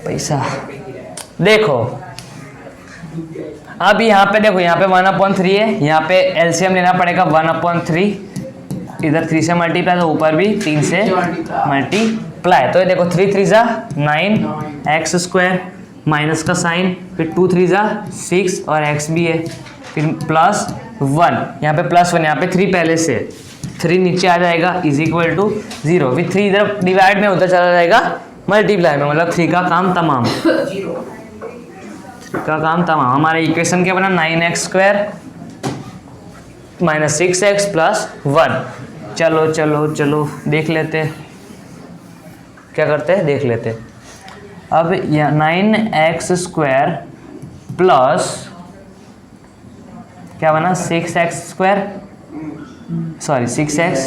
पैसा देखो, अब यहाँ पे देखो, यहाँ पे 1/3 है, यहाँ पे एलसीएम लेना पड़ेगा 1/3, इधर 3 से मल्टीप्लाई तो ऊपर भी 3 से मल्टीप्लाई। तो ये देखो 3 3 जा 9 x² माइनस का साइन, फिर 2 3 जा 6 और x भी है, फिर +1, यहाँ पे +1, यहाँ पे 3 पहले से, 3 नीचे आ जाएगा = 0, फिर 3 इधर डिवाइड में उधर चला जाएगा मल्टीप्लाई में, मतलब 3 का काम तमाम, जीरो। का काम तमाम। हमारे इक्वेशन क्या बना, 9x² माइनस 6x प्लस 1। चलो चलो चलो देख लेते, क्या करते हैं देख लेते। अब 9x² प्लस क्या बना 6x², सॉरी 6x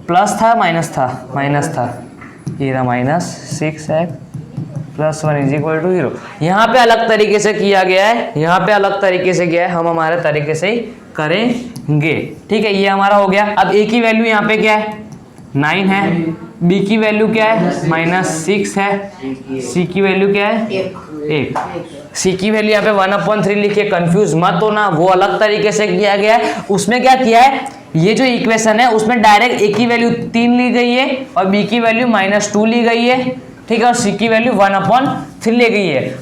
प्लस था माइनस था, ये रहा minus 6x plus 1 is equal to 0। यहाँ पे अलग तरीके से किया गया है, यहाँ पे अलग तरीके से किया है, हम हमारे तरीके से ही करेंगे। ठीक है, ये हमारा हो गया। अब a की वैल्यू यहाँ पे क्या है 9 है, b की वैल्यू क्या है -6 है, c की वैल्यू क्या है 1। c की वैल्यू यहाँ पे 1/3 लिखिए, कंफ्यूज मत होना, वो अलग तरीके से किया गया है। उसमें क्या किया है, ये जो इक्वेशन है उसमें डायरेक्ट a की वैल्यू 3 ली गई है और b की वैल्यू -2 ली गई है, ठीक है, और c की वैल्यू 1/3 ली गई है।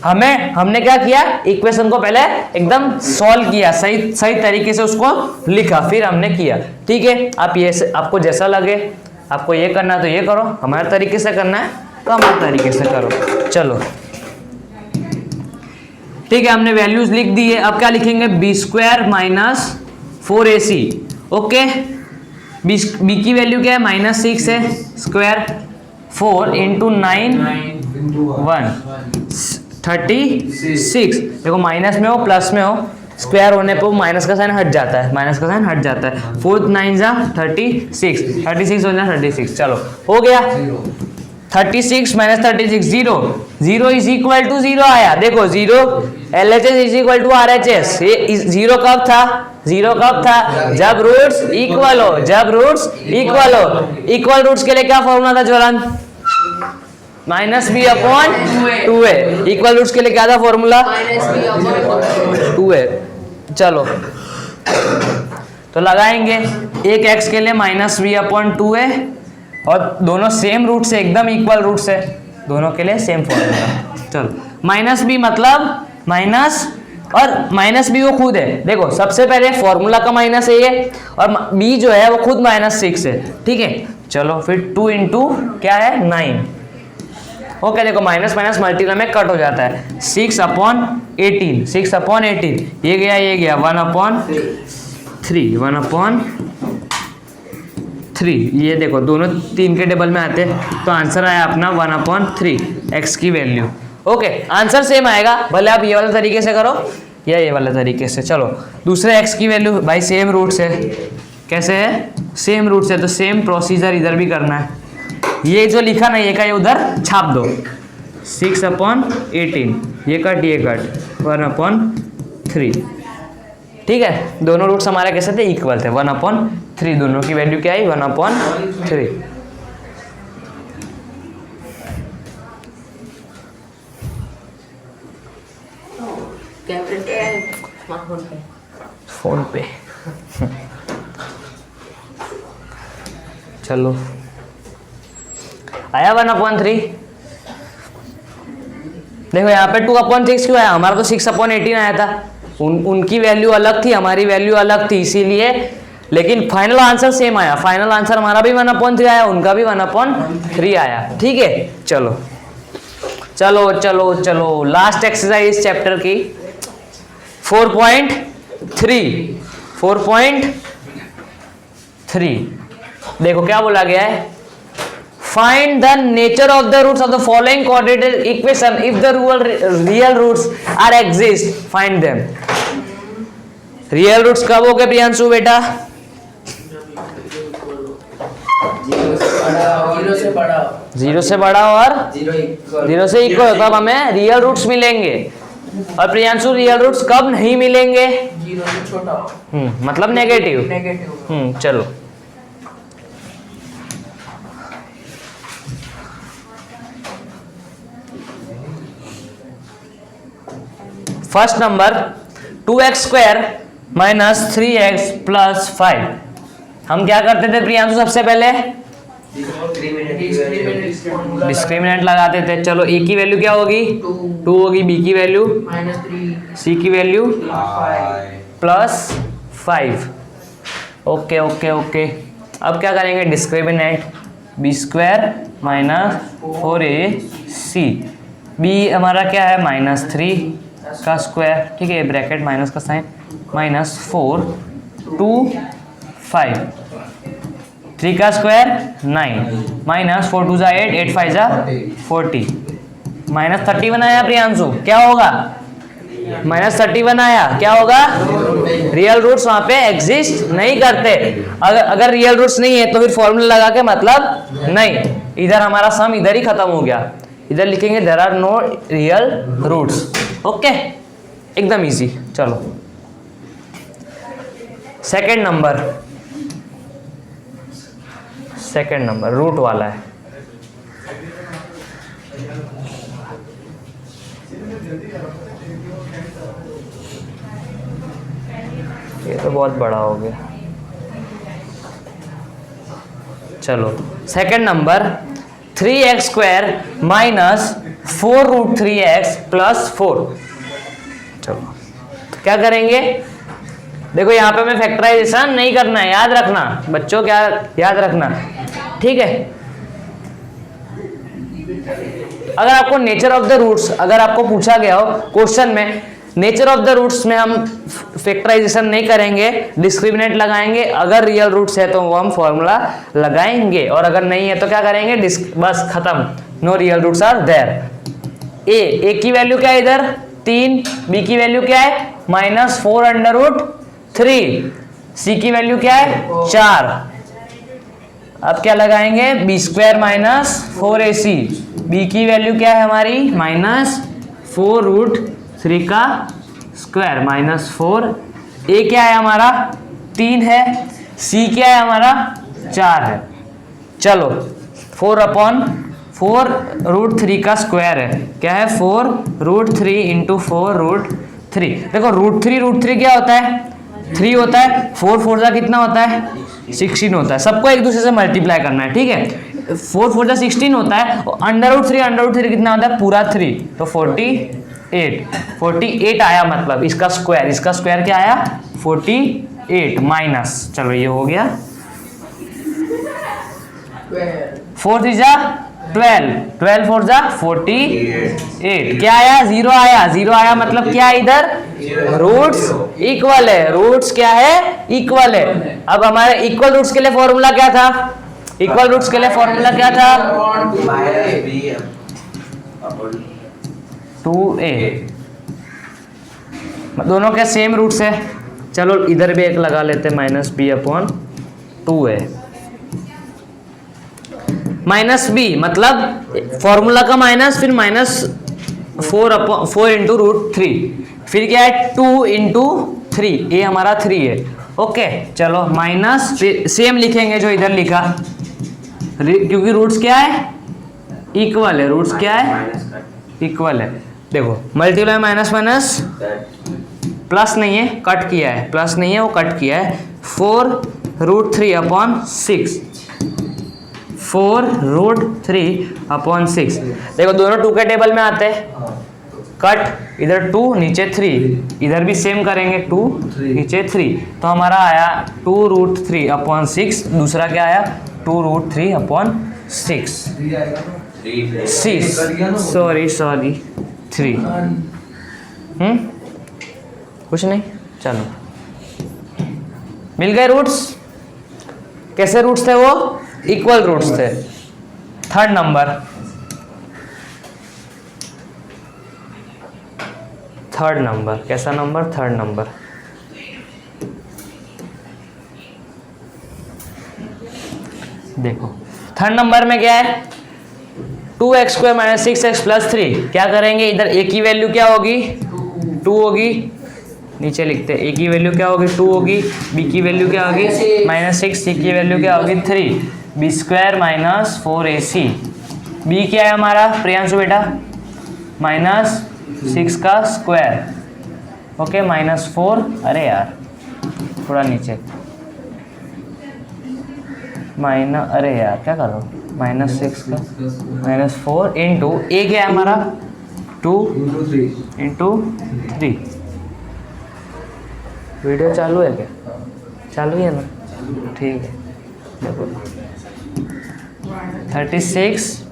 हमने क्या किया, इक्वेशन को पहले एकदम सॉल्व किया, सही तरीके से उसको लिखा, फिर हमने किया। ठीक है, आप ये आपको जैसा लगे, आपको ये करना है तो ये करो, हमारे तरीके से करना है तो हमारे तरीके से करो। चलो ठीक है, हमने वैल्यूज लिख दी है। अब क्या लिखेंगे, b² minus 4ac। Okay, b की वैल्यू क्या है -6 है, स्क्वायर 4 इंटू 9 136। देखो माइनस में हो प्लस में हो, स्क्वायर होने पर माइनस का साइन हट जाता है, 4 9 जा 36, 36 हो जाए 36। चलो हो गया, 36 माइनस 36 0 इज इक्वल टू 0 आया। देखो 0 LHS is equal to RHS। ये 0 कब था, जब रूट्स इक्वल हो, इक्वल रूट्स के लिए क्या फॉर्मूला था ज्वलन, -b/2a। इक्वल रूट्स के लिए क्या था फॉर्मूला, -b/2a। चलो तो लगाएंगे, एक x के लिए -b/2a, और दोनों सेम रूट से, एकदम इक्वल रूट से, दोनों के लिए सेम फॉर्मूला। चलो -b मतलब माइनस, और -b वो खुद है। देखो सबसे पहले फॉर्मूला का माइनस है ये, और b जो है वो खुद -6 है। ठीक है, चलो फिर 2 इंटू क्या है 9। ओके, देखो माइनस माइनस मल्टीप्लाई में कट हो जाता है, 6/18, ये गया 1/3, ये देखो दोनों 3 के टेबल में आते हैं, तो आंसर आया अपना 1/3 x की वैल्यू। ओके, आंसर सेम आएगा, भले आप ये वाले तरीके से करो या ये वाले तरीके से। चलो दूसरे x की वैल्यु, भाई सेम रूट से, कैसे है सेम रूट से, तो सेम प्रोसीजर इधर भी करना है। ये जो लिखा ना, ये का ये उधर छाप दो, 6/18, ये कट 1/3। ठीक है, दोनों रूट्स हमारे कैसे थे, इक्वल थे, 1/3, दोनों की वैल्यू क्या आई 1/3। फोन पे चलो आया 1/3। देखो यहाँ पे 2/6 क्यों आया, हमारा तो 6/18 आया था, उनकी वैल्यू अलग थी, हमारी वैल्यू अलग थी, इसीलिए, लेकिन फाइनल आंसर सेम आया। फाइनल आंसर हमारा भी 1/3 आया, उनका भी 1/3 आया। ठीक है, चलो चलो चलो चलो लास्ट एक्सरसाइज इस चैप्टर की 4.3। देखो क्या बोला गया है, find the nature of the roots of the following coordinated equation if the real roots are exist, find them. Real roots कब हो गए प्रियांशु बेटा, 0 से बड़ा और 0 से इक्वल, तब हमें रियल रूट्स मिलेंगे। और प्रियांशु रियल रूट्स कब नहीं मिलेंगे, 0 से छोटा, मतलब नेगेटिव। चलो first number 2x² minus 3x plus 5। हम क्या करते थे प्रियांशु, सबसे पहले डिस्क्रिमिनेंट लगाते थे। चलो a की वैल्यू क्या होगी 2 होगी, b की वैल्यू -3, c की value 5, plus 5। Okay okay okay, अब क्या करेंगे discriminant, b square minus 4ac। B हमारा क्या है -3 का स्क्वायर, ठीक है, ब्रैकेट माइनस का साइन, -4 2 5 3 का स्क्वायर 9 -4 2 8 8 5 40 -30 बनाया प्रियांशु, क्या होगा? -30 बनाया, क्या होगा? रियल रूट्स वहां पे एग्जिस्ट नहीं करते। अगर रियल रूट्स नहीं है तो फिर फॉर्मूला लगा के मतलब नहीं, इधर हमारा सम इधर ही खत्म हो गया। इधर लिखेंगे there are no real roots. Okay, एकदम इजी। चलो सेकंड नंबर रूट वाला है। ये तो बहुत बड़ा हो गया। चलो second number 3x² minus 4√3x plus 4। चलो तो क्या करेंगे? देखो यहाँ पे मैं फैक्टराइजेशन नहीं करना है, याद रखना बच्चों, क्या याद रखना, ठीक है। अगर आपको नेचर ऑफ द रूट्स, अगर आपको पूछा गया हो क्वेश्चन में नेचर ऑफ द रूट्स में, हम फैक्टराइजेशन नहीं करेंगे, डिस्क्रिमिनेंट लगाएंगे। अगर रियल रूट्स है तो वो हम फॉर्मूला लगाएंगे, और अगर नहीं है तो क्या करेंगे? बस खत्म, no real roots are there. A की वैल्यू क्या है इधर? 3, बी की वैल्यू क्या है? -4√3, सी की वैल्यू क्या है? 4। अब क्या लगाएंगे? b² minus 4ac। बी की वैल्यू क्या है हमारी? -4√3 का स्क्वायर माइनस 4। ए क्या है हमारा? 3 है। सी क्या है हमारा? 4 है। चलो 4/4√3 का स्क्वायर है, क्या है? 4√3 इंटू 4√3। देखो √3 क्या होता है? 3 होता है। 4 4 जा कितना होता है? 16 होता है। सबको एक दूसरे से मल्टीप्लाई करना है, ठीक है। 4 4 जा 16 होता है, और √3 कितना होता है? पूरा 3, तो 48 आया, मतलब इसका स्क्वायर क्या आया? 48 माइनस, चलो ये हो गया 4 3 जा 12, 12 4 जा 48, क्या आया? 0 आया, मतलब क्या है इधर? रूट्स इक्वल है। रूट्स क्या है? इक्वल है। अब हमारे इक्वल रूट्स के लिए फॉर्मूला क्या था? इक्वल रूट्स के लिए फॉर्मूला क्या था? 2a। दोनों के सेम रूट्स है। चलो इधर भी एक लगा लेते हैं, -b/2a। -b मतलब फॉर्मूला का माइनस, फिर -4 इंटू √3, फिर क्या है? 2 इंटू 3, ये हमारा 3 है। ओके चलो माइनस, फिर सेम लिखेंगे जो इधर लिखा, क्योंकि रूट्स क्या है? इक्वल है। रूट्स क्या है? इक्वल है। देखो मल्टीप्लाई माइनस प्लस नहीं है, कट किया है, प्लस नहीं है वो कट किया है। 4√3/6, 4√3/6। देखो दोनों 2 के टेबल में आते हैं, कट, इधर 2 नीचे 3, इधर भी सेम करेंगे, 2 नीचे 3, तो हमारा आया 2√3/6। दूसरा क्या आया? 2√3/6। सॉरी 3। कुछ नहीं, चलो मिल गए रूट्स। कैसे रूट्स थे वो? इक्वल रूट्स थे। थर्ड नंबर कैसा नंबर? Third number. देखो थर्ड नंबर में क्या है? 2x² minus 6x plus 3। क्या करेंगे? इधर a की वैल्यू क्या होगी? 2 होगी। नीचे लिखते हैं a की वैल्यू क्या होगी? 2 होगी। b की वैल्यू क्या होगी? -6। c की वैल्यू क्या होगी? 3। b² minus 4ac। b क्या है हमारा प्रियांशु बेटा? -6 का स्क्वायर। ओके -4, अरे यार थोड़ा नीचे, अरे यार क्या कर रहा हूँ? -6 का -4 इंटू a क्या है हमारा? 2 इंटू 3। वीडियो चालू है क्या? चालू है ना? ठीक है। देखो 36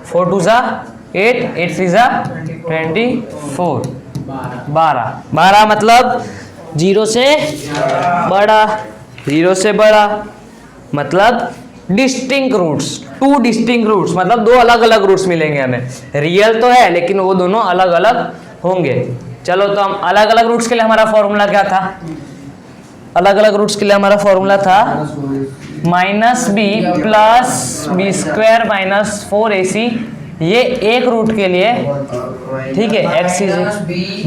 4 2 जा 8 8 3 जा 24 12 मतलब 0 से बड़ा, 0 से बड़ा मतलब डिस्टिंक्ट रूट्स, 2 डिस्टिंक्ट रूट्स मतलब 2 अलग अलग रूट्स मिलेंगे हमें। रियल तो है लेकिन वो दोनों अलग अलग होंगे। चलो तो हम अलग अलग रूट्स के लिए हमारा फॉर्मूला क्या था? अलग अलग रूट्स के लिए हमारा फॉर्मूला था -b plus b square minus 4ac, ये एक रूट के लिए, ठीक है। x इज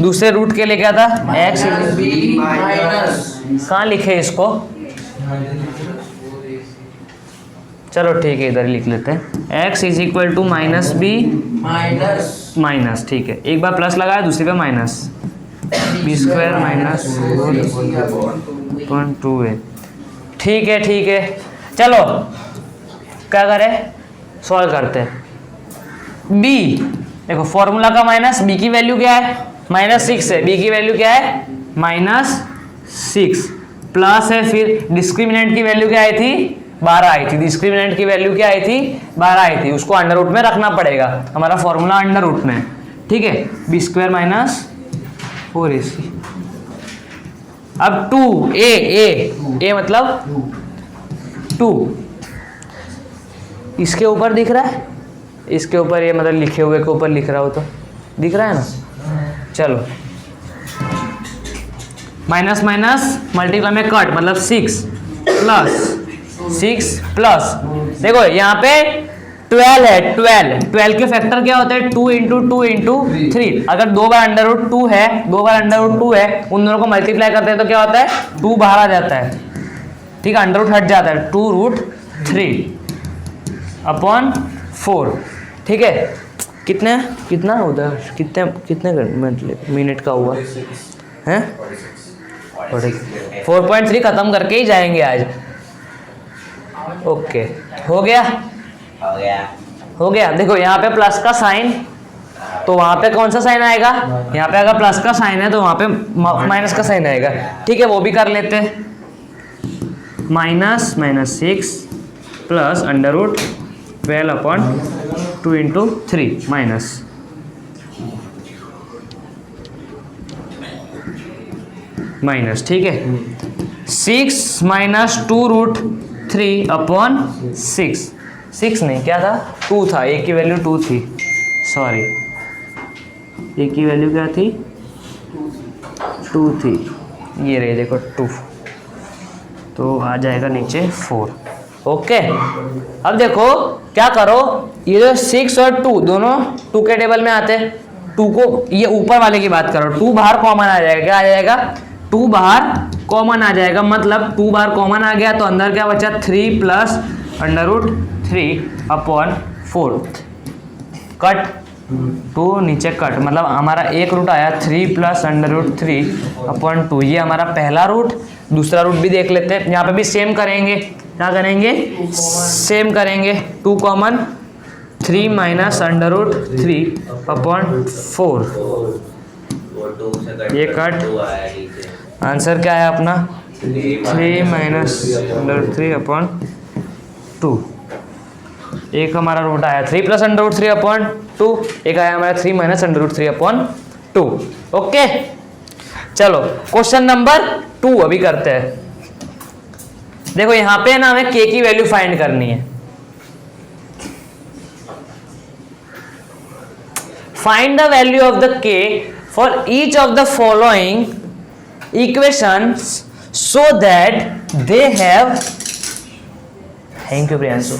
दूसरे रूट के लिए क्या था? x b माइनस, कहाँ लिखे इसको? चलो ठीक है, इधर ही लिख लेते हैं। x is equal to -b minus, ठीक है। एक बार प्लस लगाया, दूसरी पे minus, b square minus 4.2a, ठीक है ठीक है। चलो क्या करें, सॉल्व करते हैं। b देखो फॉर्मूला का माइनस, b की वैल्यू क्या है? -6 है, b की वैल्यू क्या है? -6 प्लस है, फिर डिस्क्रिमिनेंट की वैल्यू क्या आई थी? 12 आई थी। डिस्क्रिमिनेंट की वैल्यू क्या आई थी? 12 आई थी। उसको अंडर रूट में रखना पड़ेगा, हमारा फॉर्मूला अंडर रूट में, ठीक है। B square minus 4ac। अब 2 ए मतलब 2 इसके ऊपर दिख रहा है, इसके ऊपर ये मतलब लिखे हुए के ऊपर लिख रहा हो तो दिख रहा है ना। चलो माइनस माइनस मल्टीप्लाई में कट मतलब 6 प्लस देखो यहाँ पे 12 है, 12 के फैक्टर क्या होते हैं? 2 इंटू 2 इंटू 3। अगर 2 बार अंडर रूट 2 है, 2 बार अंडर रूट 2 है, उन दोनों को मल्टीप्लाई करते हैं तो क्या होता है? 2 बाहर आ जाता है, ठीक है, अंडर रूट हट जाता है। 2√3/4, ठीक है। कितना उधर कितने मिनट का हुआ है? 4.3 खत्म करके ही जाएंगे आज। ओके, हो गया। देखो यहाँ पे प्लस का साइन, तो वहां पे कौन सा साइन आएगा? यहाँ पे अगर प्लस का साइन है तो वहां पे माइनस का साइन आएगा, ठीक है। वो भी कर लेते हैं। -6 प्लस √12/2 इंटू 3 माइनस, ठीक है। 6 माइनस 2√3/6, 6 नहीं, क्या था? 2 था, एक की वैल्यू 2 थी, सॉरी, एक की वैल्यू क्या थी? 2 थी, ये रही देखो 2, तो आ जाएगा नीचे 4। ओके, अब देखो क्या करो, ये जो 6 और 2 दोनों 2 के टेबल में आते हैं। 2 को, ये ऊपर वाले की बात करो, 2 बाहर कॉमन आ जाएगा, क्या आ जाएगा? 2 बाहर कॉमन आ जाएगा, मतलब 2 बार कॉमन आ गया तो अंदर क्या बचा? 3 प्लस √3/4, कट 2 नीचे कट, मतलब हमारा एक रूट आया 3 प्लस √3/2। ये हमारा पहला रूट। दूसरा रूट भी देख लेते हैं, यहाँ पे भी सेम करेंगे। क्या करेंगे? सेम करेंगे। 2 कॉमन, 3 माइनस √3/4, ये कट। आंसर क्या है अपना? 3 माइनस √3/2। एक हमारा रूट आया 3 प्लस √3/2, एक आया हमारा 3 माइनस √3/2। ओके, चलो क्वेश्चन नंबर 2 अभी करते हैं। देखो यहाँ पे ना हमें k की वैल्यू फाइंड करनी है। Find the value of the k for each of the following equations so that they have, thank you Priyanshu,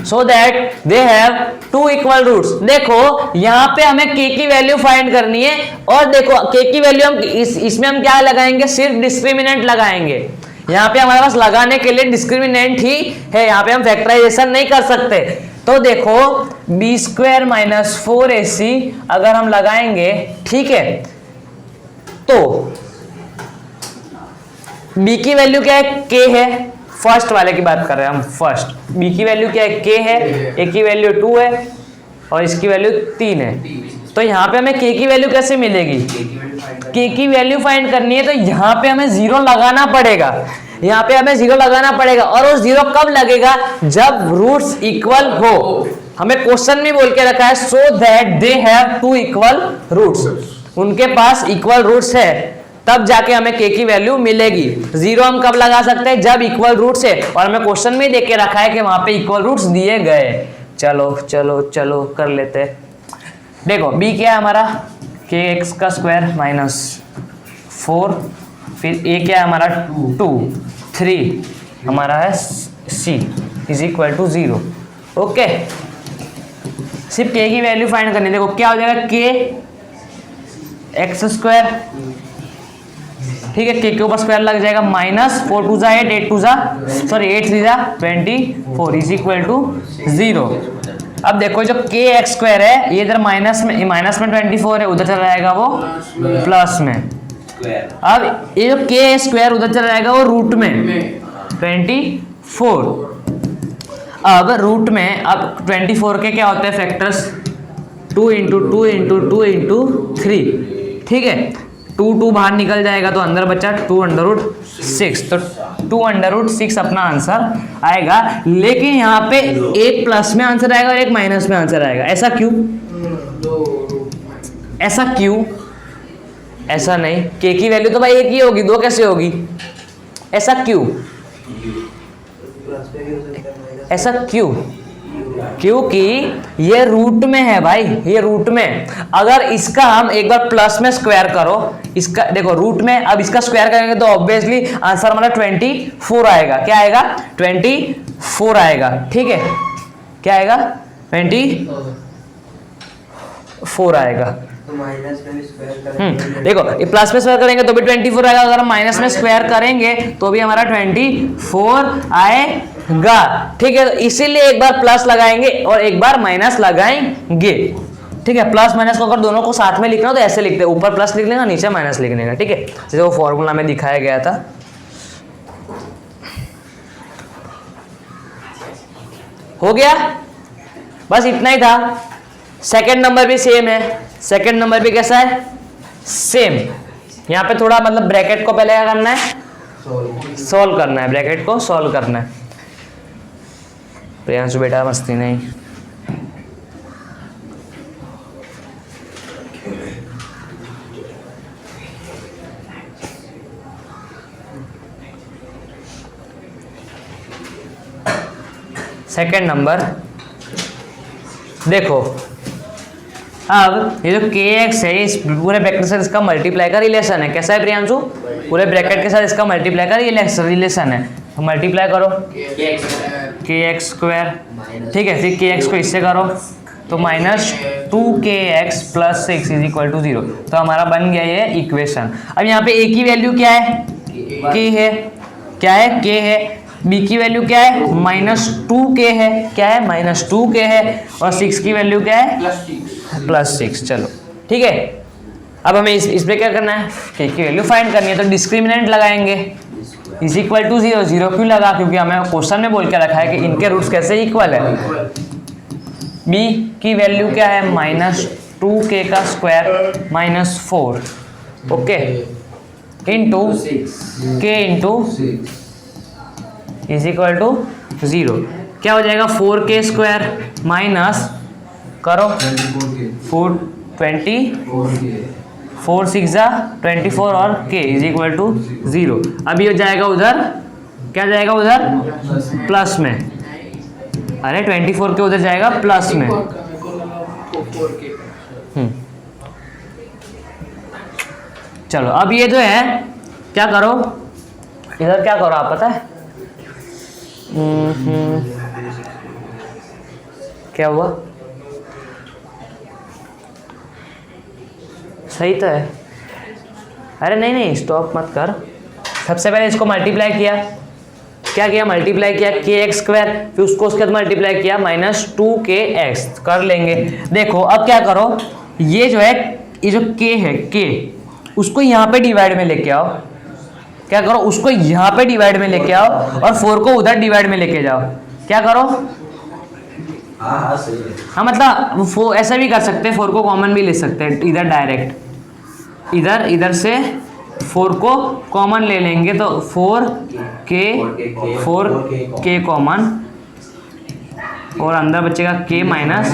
so that they have 2 equal roots। देखो यहाँ पे हमें k की वैल्यू फाइंड करनी है, और देखो k की वैल्यू हम इसमें हम क्या लगाएंगे? सिर्फ डिस्क्रिमिनेंट लगाएंगे। यहाँ पे हमारे पास लगाने के लिए डिस्क्रिमिनेंट ही है, यहाँ पे हम फैक्टराइजेशन नहीं कर सकते। तो देखो बी स्क्वायर माइनस 4ac अगर हम लगाएंगे, ठीक है, तो b की वैल्यू क्या है? k है। फर्स्ट वाले की बात कर रहे हैं हम, फर्स्ट। b की वैल्यू क्या है? k है। a की वैल्यू 2 है और इसकी वैल्यू 3 है। तो यहाँ पे हमें k की वैल्यू कैसे मिलेगी? के की वैल्यू फाइंड करनी है तो यहाँ पे हमें जीरो लगाना पड़ेगा, यहाँ पे हमें जीरो लगाना पड़ेगा। और वो जीरो कब लगेगा? जब रूट्स इक्वल हो। हमें क्वेश्चन में बोल के रखा है so that they have two equal roots, उनके पास इक्वल रूट्स है, तब जाके हमें के की वैल्यू मिलेगी। जीरो हम कब लगा सकते हैं? जब इक्वल रूट्स है, और हमें क्वेश्चन में देख के रखा है कि वहां पे इक्वल रूट्स दिए गए। चलो चलो चलो कर लेते हैं। देखो b क्या है हमारा? के एक्स का स्क्वायर माइनस 4, फिर a क्या है हमारा? 2, 3 हमारा है c is equal to 0। Okay, सिर्फ k की वैल्यू फाइंड करनी है। देखो क्या हो जाएगा? k एक्स स्क्वायर, ठीक है, k के ऊपर स्क्वायर लग जाएगा, minus 4 2 8 8 2 sorry 8 3 24 is equal to 0। अब देखो जो के एक्स स्क्वायर है ये इधर माइनस में 24 है, उधर चला जाएगा वो प्लस में। अब ये जो के स्क्वायर उधर चला जाएगा वो रूट में 24। अब रूट में अब 24 के क्या होते हैं फैक्टर्स? 2 इंटू 2 इंटू 2 इंटू 3, ठीक है। 2 2 बाहर निकल जाएगा तो अंदर बचा 2√6, तो 2√6 अपना आंसर आएगा। लेकिन यहाँ पे एक प्लस में आंसर आएगा और एक माइनस में आंसर आएगा। ऐसा क्यों? ऐसा क्यों? ऐसा नहीं, के की वैल्यू तो भाई एक ही होगी, दो कैसे होगी? ऐसा क्यों? ऐसा क्यों? क्योंकि ये रूट में है भाई, ये रूट में। अगर इसका हम एक बार प्लस में स्क्वायर करो, इसका देखो रूट में, अब इसका स्क्वायर करेंगे तो ऑब्वियसली आंसर हमारा 24 आएगा। क्या आएगा? 24 आएगा, ठीक है। क्या आएगा? 24 आएगा। तो माइनस में स्क्वायर देखो ये प्लस में स्क्वायर करेंगे तो भी 24 आएगा, अगर हम माइनस में स्क्वायर करेंगे तो भी हमारा 24 आएगा, ठीक है। तो इसीलिए एक बार प्लस लगाएंगे और एक बार माइनस लगाएंगे, ठीक है। प्लस माइनस को अगर दोनों को साथ में लिखना हो तो ऐसे लिखते हैं, ऊपर प्लस लिख लेना, नीचे माइनस लिखने का, ठीक है, जैसे वो फॉर्मूला में दिखाया गया था। हो गया, बस इतना ही था। सेकंड नंबर भी सेम है, सेकंड नंबर भी कैसा है? सेम। यहाँ पे थोड़ा मतलब ब्रैकेट को पहले क्या करना है? सॉल्व करना है, ब्रैकेट को सॉल्व करना है। प्रियांशु बेटा मस्ती नहीं। सेकंड नंबर देखो, अब ये जो के एक्स है इस पूरे ब्रैकेट के साथ इसका मल्टीप्लाई का रिलेशन है। कैसा है प्रियांशु? पूरे ब्रैकेट के साथ इसका मल्टीप्लाई का रिलेशन है। तो मल्टीप्लाई करो के एक्स स्क्वायर, ठीक है, फिर के एक्स को इससे करो तो -2kx + 6 इज इक्वल टू 0। तो हमारा बन गया ये इक्वेशन। अब यहाँ पे ए की वैल्यू क्या है? के है। क्या है? के है। बी की वैल्यू क्या है? -2k है। क्या है? -2k है। और 6 की वैल्यू क्या है? +6। चलो ठीक है, अब हमें इस पे क्या करना है? के की वैल्यू फाइंड करनी है, तो डिस्क्रिमिनेंट लगाएंगे इज इक्वल टू 0। 0 क्यों लगा? क्योंकि हमें क्वेश्चन में बोल के रखा है कि इनके रूट्स कैसे इक्वल है। b की वैल्यू क्या है? -2k का square -4, okay, into k into is equal to 0। क्या हो जाएगा? 4k स्क्वायर माइनस करो 4 6 24 और k इज इक्वल टू 0। अब ये जाएगा उधर, क्या जाएगा उधर? प्लस में। अरे 24 के उधर जाएगा प्लस में। चलो अब ये जो है क्या करो, इधर क्या करो आप पता है? क्या हुआ? सही तो है। अरे नहीं नहीं स्टॉप मत कर। सबसे पहले इसको मल्टीप्लाई किया, क्या किया? मल्टीप्लाई किया के एक्स स्क्वायर, फिर उसको उसके बाद मल्टीप्लाई किया -2kx कर लेंगे। देखो अब क्या करो, ये जो है ये जो k है k, उसको यहाँ पे डिवाइड में लेके आओ। क्या करो? उसको यहाँ पे डिवाइड में लेके आओ और 4 को उधर डिवाइड में लेके जाओ। क्या करो? हाँ मतलब ऐसा भी कर सकते हैं, 4 को कॉमन भी ले सकते हैं इधर डायरेक्ट। इधर से 4 को कॉमन ले लेंगे तो 4k कॉमन, और अंदर बचेगा k माइनस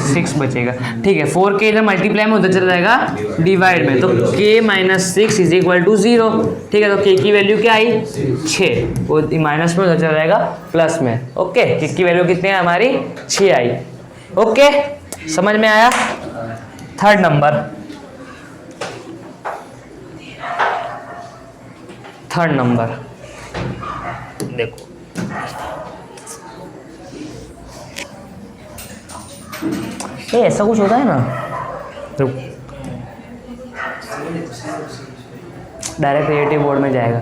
6 बचेगा। ठीक है, 4k इधर मल्टीप्लाई में उधर चला जाएगा डिवाइड में, तो k minus 6 is equal to 0। ठीक है, तो k की वैल्यू क्या आई 6, वो माइनस में उधर चला जाएगा प्लस में। ओके, k की वैल्यू कितनी है हमारी 6 आई। ओके, समझ में आया। थर्ड नंबर, देखो ये ऐसा कुछ होता है ना, रुक, डायरेक्ट क्रिएटिव बोर्ड में जाएगा,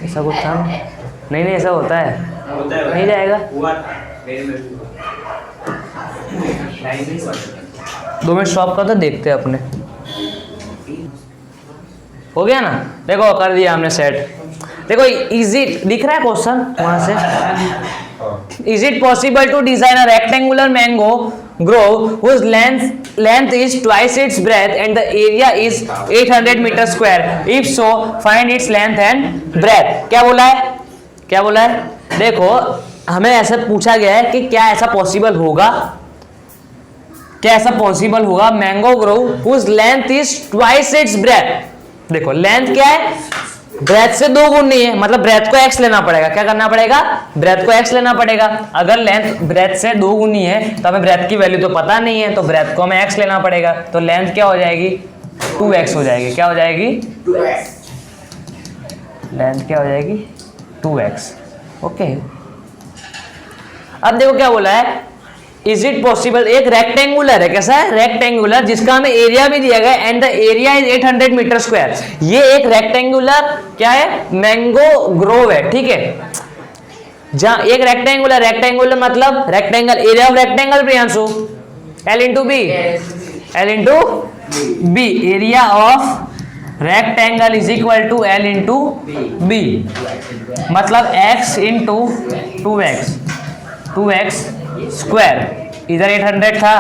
ऐसा कुछ था ना? नहीं ऐसा होता है, नहीं जाएगा। 2 मिनट स्टॉप कर, तो देखते हैं अपने। हो गया ना, देखो कर दिया हमने सेट। देखो इजी दिख रहा है क्वेश्चन वहां से। Is it possible to design a rectangular mango grove whose length is twice its breadth and the area is 800 meter square? If so, find its length and breadth. क्या बोला है? देखो हमें ऐसा पूछा गया है कि क्या ऐसा पॉसिबल होगा, mango Grove whose length is twice its breadth। देखो लेंथ क्या है, ब्रेथ से 2 गुनी है, मतलब ब्रेथ को x लेना पड़ेगा। क्या करना पड़ेगा, ब्रेथ को x लेना पड़ेगा। अगर लेंथ ब्रेथ से 2 गुनी है तो हमें ब्रेथ की वैल्यू तो पता नहीं है, तो ब्रेथ को हमें x लेना पड़ेगा। तो लेंथ क्या हो जाएगी 2x हो जाएगी। क्या हो जाएगी 2x। लेंथ क्या हो जाएगी 2x। ओके, अब देखो क्या बोला है, इज इट पॉसिबल, एक रेक्टेंगुलर है, कैसा है रेक्टेंगुलर, जिसका हमें एरिया भी दिया गया and the area is 800 metre square. ये एक रेक्टेंगुलर क्या है, मैंगो ग्रोव है। ठीक है, जहां एक रेक्टेंगुलर मतलब rectangle, area of rectangle Priyanshu L into b, area of rectangle is equal to L into b, मतलब x इंटू 2x स्क्वायर। इधर 800 था,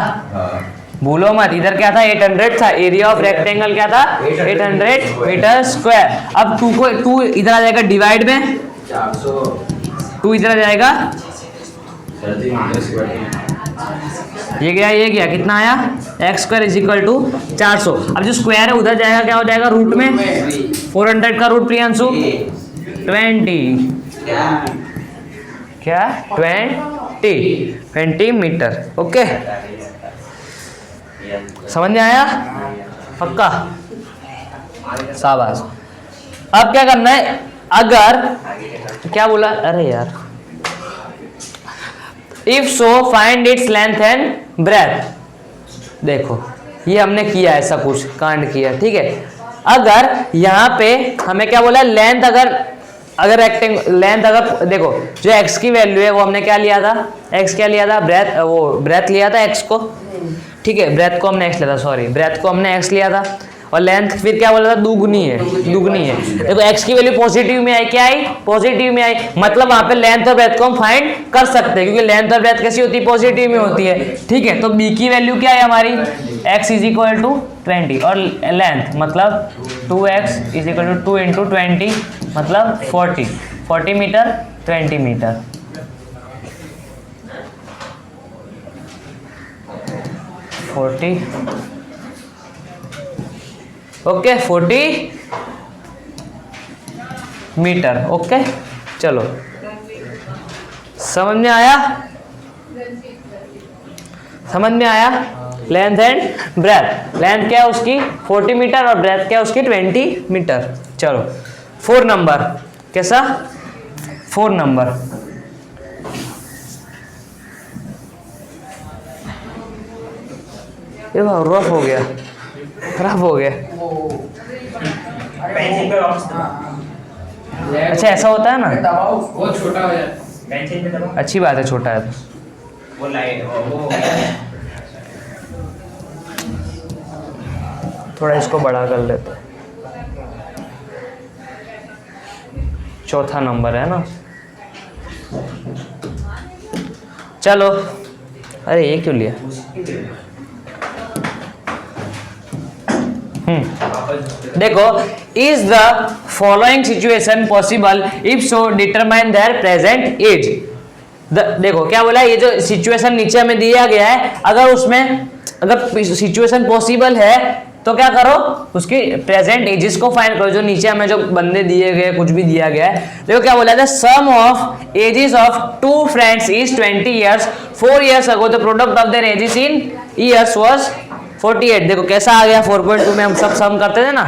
भूलो मत, इधर क्या था 800 था। एरिया ऑफ रेक्टेंगल क्या था 800 मीटर स्क्वायर। अब 2 इधर आ जाएगा डिवाइड में, 2 इधर आ जाएगा, ये गया कितना आया x square is equal to 400। अब जो स्क्वायर है उधर जाएगा, क्या हो जाएगा रूट में, 400 का रूट प्रियांशु 20, क्या 20 मीटर। ओके, समझ में आया, पक्का, शाबाश। अब क्या करना है, अगर क्या बोला, अरे यार, if so find its length and breadth. देखो ये हमने किया, ऐसा कुछ कांड किया। ठीक है, अगर यहाँ पे हमें क्या बोला, लेंथ अगर लेंथ अगर देखो जो x की वैल्यू है वो हमने क्या लिया था, x क्या लिया था, ब्रेथ लिया था x को। ठीक है, ब्रेथ को हमने x लिया था, सॉरी ब्रेथ को हमने x लिया था, और लेंथ फिर क्या बोला था, दुगनी है। देखो x की वैल्यू पॉजिटिव में आई, क्या आई पॉजिटिव में आई, मतलब वहां पे लेंथ और ब्रेथ को हम फाइंड कर सकते हैं, क्योंकि लेंथ और ब्रेथ कैसी होती है, पॉजिटिव में होती है। ठीक है, तो b की वैल्यू क्या है हमारी, x इज इक्वल टू 20, और लेंथ मतलब 2x is equal to 2 into 20 मतलब 40 metre, 20 metre. Okay 40 metre. Okay चलो, समझ में आया लेंथ एंड ब्रेथ। लेंथ क्या है उसकी 40 मीटर और ब्रेथ क्या है उसकी 20 मीटर। चलो 4 नंबर, कैसा 4 नंबर, ये रफ हो गया, खराब हो गया। अच्छा ऐसा होता है ना, बहुत छोटा हो जाता है। अच्छी बात है, छोटा है तो। वो लाइट वो थोड़ा इसको बड़ा कर लेते हैं। 4था नंबर है ना, चलो। अरे ये क्यों लिया, देखो, is the following situation possible, if so determine their present age. देखो क्या बोला, ये जो सिचुएशन नीचे हमें दिया गया है, अगर उसमें अगर सिचुएशन पॉसिबल है तो क्या करो, उसकी प्रेजेंट एजेस को फाइंड करो। जो नीचे हमें जो बंदे दिए गए, कुछ भी दिया गया है, देखो क्या बोला था, sum of ages of two friends is 20 years, 4 years ago the product of their ages in years was 48। देखो कैसा आ गया, 4.2 में हम सब सम करते थे ना,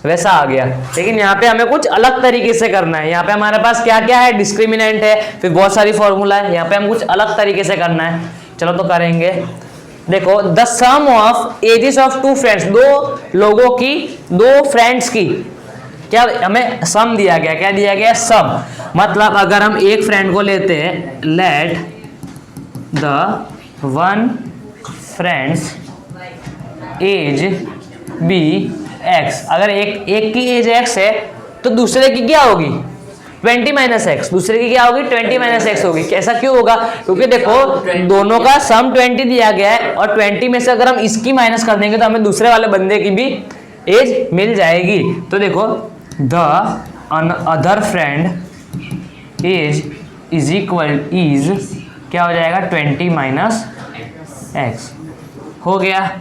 वैसा आ गया। लेकिन यहाँ पे हमें कुछ अलग तरीके से करना है। यहाँ पे हमारे पास क्या क्या है, डिस्क्रिमिनेंट है, फिर बहुत सारी फॉर्मूला है, यहाँ पे हम कुछ अलग तरीके से करना है। चलो तो करेंगे। देखो, the sum of ages of two friends, दो लोगों की, दो फ्रेंड्स की क्या हमें सम दिया गया, क्या दिया गया, सम। मतलब अगर हम एक फ्रेंड को लेते हैं, let the one friend's age be x. अगर एक की एज एक्स है तो दूसरे की क्या होगी, 20 माइनस एक्स। दूसरे की क्या होगी, 20 माइनस एक्स होगी। ऐसा क्यों होगा, क्योंकि देखो दोनों का सम 20 दिया गया है, और 20 में से अगर हम इसकी माइनस कर देंगे तो हमें दूसरे वाले बंदे की भी एज मिल जाएगी। तो देखो, the other friend age is equal is क्या हो जाएगा, 20 माइनस एक्स हो गया।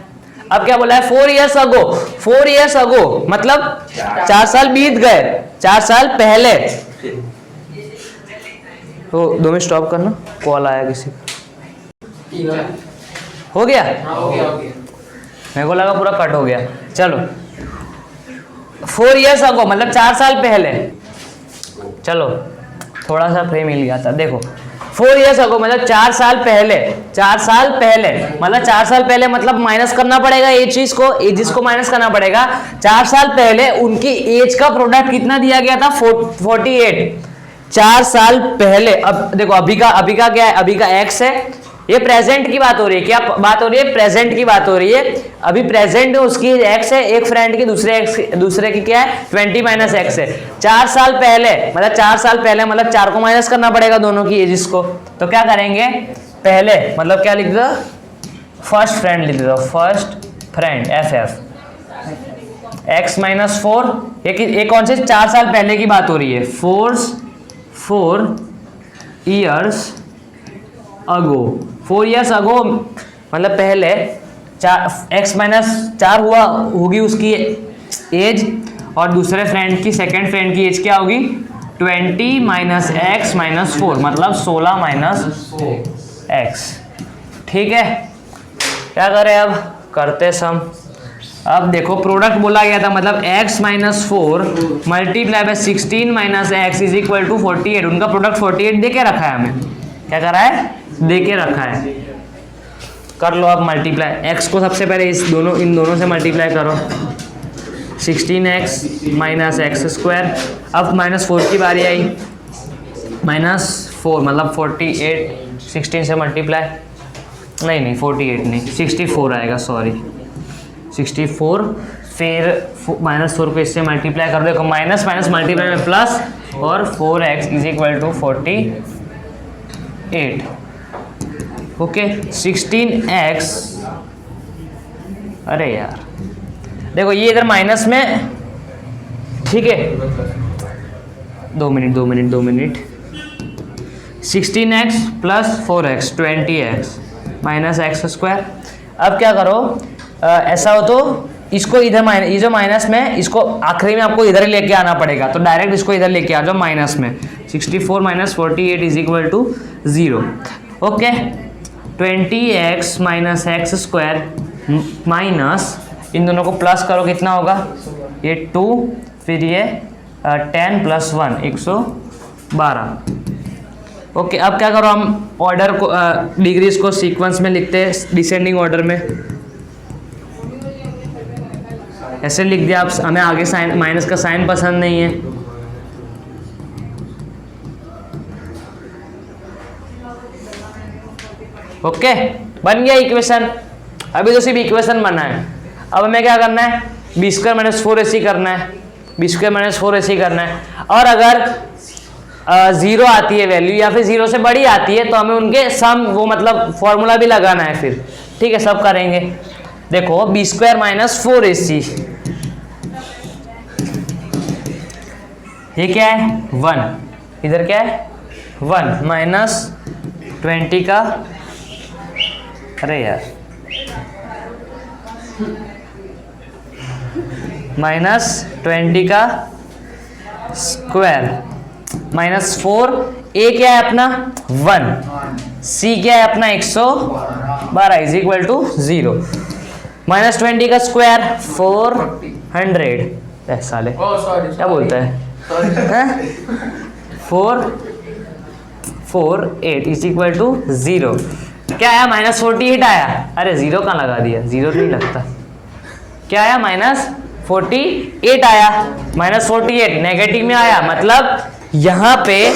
अब क्या बोला है, 4 years ago। 4 years ago मतलब 4 साल बीत गए, 4 साल पहले। तो 2 मिनट स्टॉप करना, कॉल आया किसी का। हो गया, मेरे को लगा पूरा कट हो गया। चलो, 4 years ago मतलब 4 साल पहले। चलो थोड़ा सा फ्रेम मिल गया था। देखो 4 years ago मतलब 4 साल पहले, 4 साल पहले मतलब 4 साल पहले मतलब माइनस करना पड़ेगा एजेस को माइनस करना पड़ेगा। 4 साल पहले उनकी एज का प्रोडक्ट कितना दिया गया था, 48। 4 साल पहले। अब देखो अभी का क्या है, अभी का एक्स है, ये प्रेजेंट की बात हो रही है। क्या बात हो रही है, प्रेजेंट की बात हो रही है। अभी प्रेजेंट उसकी एक्स है, एक फ्रेंड की दूसरे की क्या है, 20 माइनस एक्स है। 4 साल पहले मतलब 4 साल पहले मतलब 4 को माइनस करना पड़ेगा दोनों की एजेस को। तो क्या करेंगे, पहले मतलब क्या लिख दो, फर्स्ट फ्रेंड लिख दो, first friend FF x minus 4। ये कौन से 4 साल पहले की बात हो रही है, 4 years अगो। 4 years अगो मतलब पहले x माइनस 4 होगी उसकी एज, और दूसरे फ्रेंड की, सेकेंड फ्रेंड की एज क्या होगी, 20 माइनस एक्स माइनस 4 मतलब 16 माइनस एक्स। ठीक है, क्या करें अब, करते सम। अब देखो प्रोडक्ट बोला गया था, मतलब x minus 4 multiply by 16 minus x is equal to 48। उनका प्रोडक्ट 48 दे के रखा है हमें, क्या करा है, दे के रखा है। कर लो अब मल्टीप्लाई, x को सबसे पहले इन दोनों से मल्टीप्लाई करो, 16x माइनस एक्स स्क्वायर। अब माइनस 4 की बारी आई, माइनस 4 मतलब 48, 16 से मल्टीप्लाई, नहीं 48 नहीं 64 आएगा, सॉरी 64। फिर माइनस 4 को इससे मल्टीप्लाई कर दो, माइनस माइनस मल्टीप्लाई में प्लस, और 4x is equal to 48। Okay, 16x, अरे यार देखो ये इधर माइनस में, ठीक है, 2 minute. 16x plus 4x 20x minus x square. अब क्या करो, ऐसा हो तो इसको इधर ये जो माइनस में, इसको आखिरी में आपको इधर ही लेके आना पड़ेगा, तो डायरेक्ट इसको इधर लेके आ जाओ माइनस में। 64 minus 48 is equal to 0। Okay, 20x minus x square minus, इन दोनों को प्लस करो, कितना होगा, ये 2, फिर ये 10 प्लस 1 112। ओके, अब क्या करो, हम ऑर्डर को डिग्रीज को सीक्वेंस में लिखते हैं, डिसेंडिंग ऑर्डर में। ऐसे लिख दिया आप, हमें आगे साइन, माइनस का साइन पसंद नहीं है। ओके, बन गया इक्वेशन। अभी तो सिर्फ इक्वेशन बना है, अब हमें क्या करना है, b² माइनस 4ac करना है, b² माइनस 4ac करना है। और अगर 0 आती है वैल्यू, या फिर 0 से बड़ी आती है, तो हमें उनके सम, वो मतलब फॉर्मूला भी लगाना है फिर। ठीक है, सब करेंगे। देखो b² माइनस 4ac ये क्या है 1, इधर क्या है 1 माइनस 20 का, अरे यार माइनस 20 का स्क्वायर माइनस 4, ए क्या है अपना 1, सी क्या है अपना 112 इज इक्वल टू 0, माइनस 20 का स्क्वायर 400 साले क्या बोलता है 448 इज इक्वल टू 0, क्या आया माइनस 48 आया, अरे 0 कहाँ लगा दिया, 0 नहीं लगता, क्या आया माइनस 48 आया, माइनस 48 नेगेटिव में आया, मतलब यहाँ पे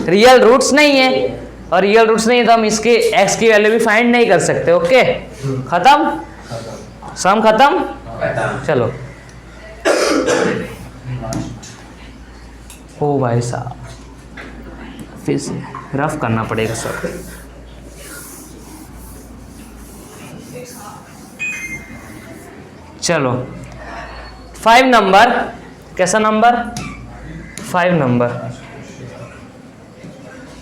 रियल रूट्स नहीं है, और रियल रूट्स नहीं है तो हम इसके x की वैल्यू भी फाइंड नहीं कर सकते। ओके खत्म, सम खत्म, चलो ओ भाई साहब फिर से रफ करना पड़ेगा सब। चलो 5 नंबर, कैसा नंबर 5 नंबर,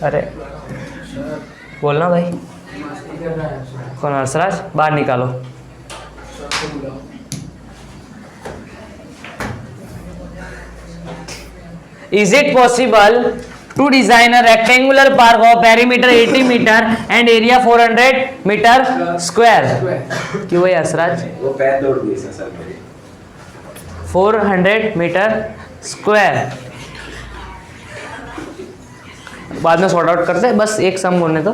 अरे बोलना भाई, कौन हर्षराज, बाहर निकालो। Is it possible to design a rectangular park of perimeter 80 meter and area 400 meter square? क्यों भाई हर्षराज, वो पैर दौड़ गई सर मेरी। 400 मीटर स्क्वायर, बाद में सॉर्ट आउट करते हैं, बस एक सम बोलने तो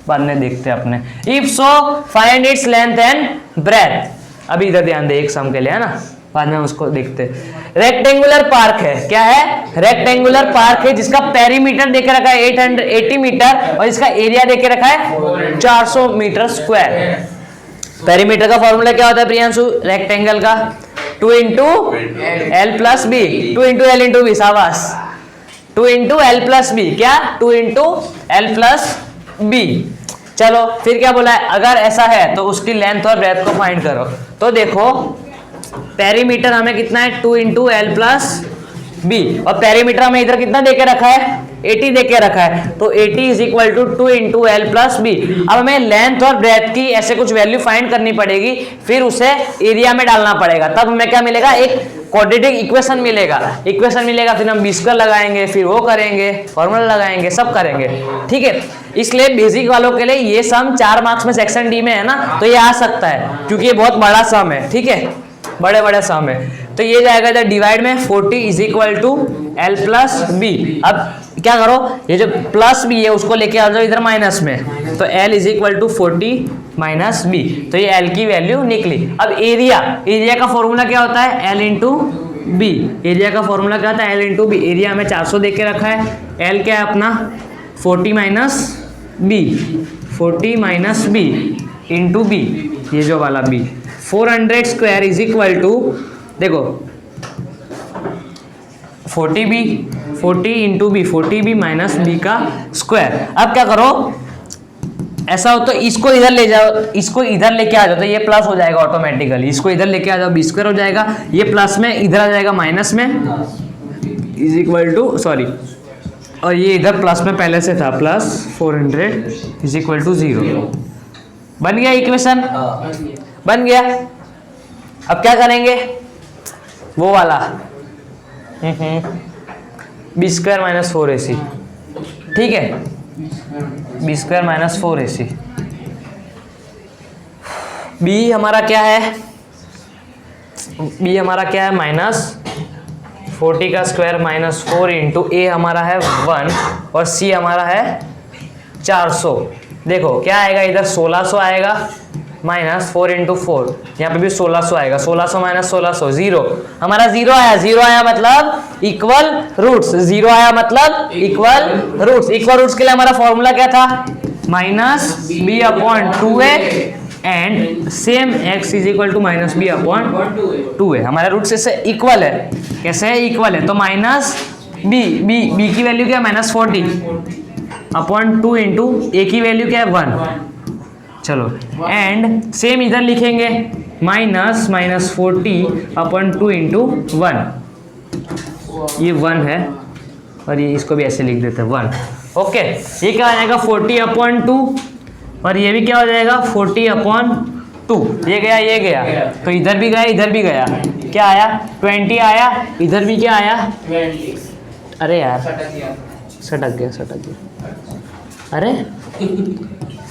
बाद में देखते हैं अपने। If so find its length and breadth, अभी इधर ध्यान दे एक सम के लिए है ना, बाद में उसको देखते हैं। रेक्टेंगुलर पार्क है, क्या है रेक्टेंगुलर पार्क है जिसका पेरीमीटर देके रखा है 880 मीटर और इसका एरिया देके रखा है 400 मीटर स्क्वायर। पेरीमीटर का फॉर्मूला क्या होता है प्रियांशु रेक्टेंगल का, 2 into l plus b, 2 into l into b, शाबाश, 2 इंटू एल प्लस बी, क्या 2 इंटू एल प्लस बी। चलो फिर क्या बोला है, अगर ऐसा है तो उसकी लेंथ और ब्रेथ को फाइंड करो। तो देखो पेरीमीटर हमें कितना है 2 इंटू एल प्लस बी, और पेरीमीटर हमें इधर कितना देके रखा है 80 देके रखा है, तो 80 is equal to 2 into l plus b. अब हमें लेंथ और ब्रेथ की ऐसे कुछ वैल्यू फाइंड करनी पड़ेगी, फिर उसे एरिया में डालना पड़ेगा, तब हमें क्या मिलेगा, एक क्वाड्रेटिक इक्वेशन मिलेगा, फिर हम बी स्क्वायर लगाएंगे, फिर वो करेंगे, फॉर्मूला लगाएंगे, सब करेंगे, ठीक है। इसलिए बेसिक वालों के लिए ये सम 4 मार्क्स में सेक्शन डी में है ना, तो ये आ सकता है क्योंकि ये बहुत बड़ा सम है, ठीक है, बड़े बड़े सम है। तो ये जाएगा इधर डिवाइड में 40 is equal to l plus b. अब क्या करो, ये जो प्लस बी है उसको लेके आ जाओ इधर माइनस में, तो l is equal to 40 minus b, तो ये एल की वैल्यू निकली। अब एरिया का फॉर्मूला क्या होता है एल इंटू बी, एरिया का फॉर्मूला क्या होता है एल इंटू बी। एरिया हमें 400 दे के रखा है, एल क्या है अपना 40 minus b, 40 minus b into b, ये जो वाला b, 400 square is equal to, देखो 40 into b, 40 b minus b का स्क्वायर। अब क्या करो, ऐसा हो तो इसको इधर ले जाओ, इसको इधर लेके आ जाओ, तो ये प्लस हो जाएगा ऑटोमेटिकली, इसको इधर लेके आ जाओ बी स्क्वायर हो जाएगा, ये प्लस में इधर आ जाएगा माइनस में इज इक्वल टू, सॉरी, और ये इधर प्लस में पहले से था, प्लस 400 इज इक्वल टू 0। बन गया इक्वेशन, बन गया। अब क्या करेंगे, वो वाला बी स्क्वायर माइनस 4ac, ठीक है, b square minus 4ac। B हमारा क्या है, बी हमारा क्या है माइनस 40 का स्क्वायर माइनस 4 इंटू ए हमारा है 1 और सी हमारा है 400। देखो क्या आएगा इधर 1600 आएगा माइनस 4 इंटू 4, यहाँ पे भी 1600 आएगा, 1600 माइनस 1600 0, हमारा 0 आया मतलब इक्वल रूट्स, 0 आया मतलब इक्वल रूट्स। इक्वल रूट्स के लिए हमारा फॉर्मूला क्या था minus b upon 2a and same x is equal to minus b upon 2a। हमारे रूट्स इससे इक्वल है, कैसे है इक्वल है, तो माइनस बी की वैल्यू क्या है माइनस 40 अपॉन 2 इंटू ए की वैल्यू क्या है 1, चलो एंड सेम इधर लिखेंगे माइनस 40 अपॉन 2 इंटू 1, ये 1 है, और ये इसको भी ऐसे लिख देते हैं 1। ओके, ये क्या आ जाएगा 40/2 और ये भी क्या हो जाएगा 40/2। ये गया तो इधर भी गया इधर भी गया, क्या आया 20 आया, इधर भी क्या आया, 20 अरे यार सटक गया। सटक गया अरे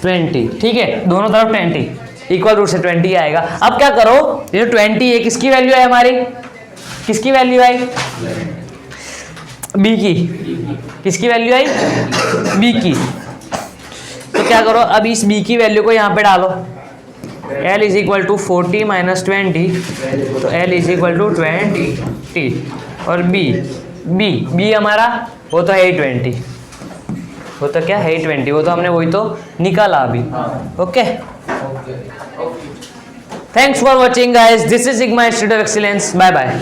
20, ठीक है, दोनों तरफ 20 इक्वल रूट से 20 आएगा। अब क्या करो, ये जो 20 है किसकी वैल्यू है हमारी, किसकी वैल्यू आई, बी की, किसकी वैल्यू आई, बी की। तो क्या करो, अब इस बी की वैल्यू को यहाँ पे डालो, L is equal to 40 minus 20, तो L इज इक्वल टू 20 और बी हमारा वो तो है 20, वो तो क्या है 20, वो तो हमने वही तो निकाला अभी। Okay, thanks for watching guys, this is Sigma Institute of Excellence, bye bye.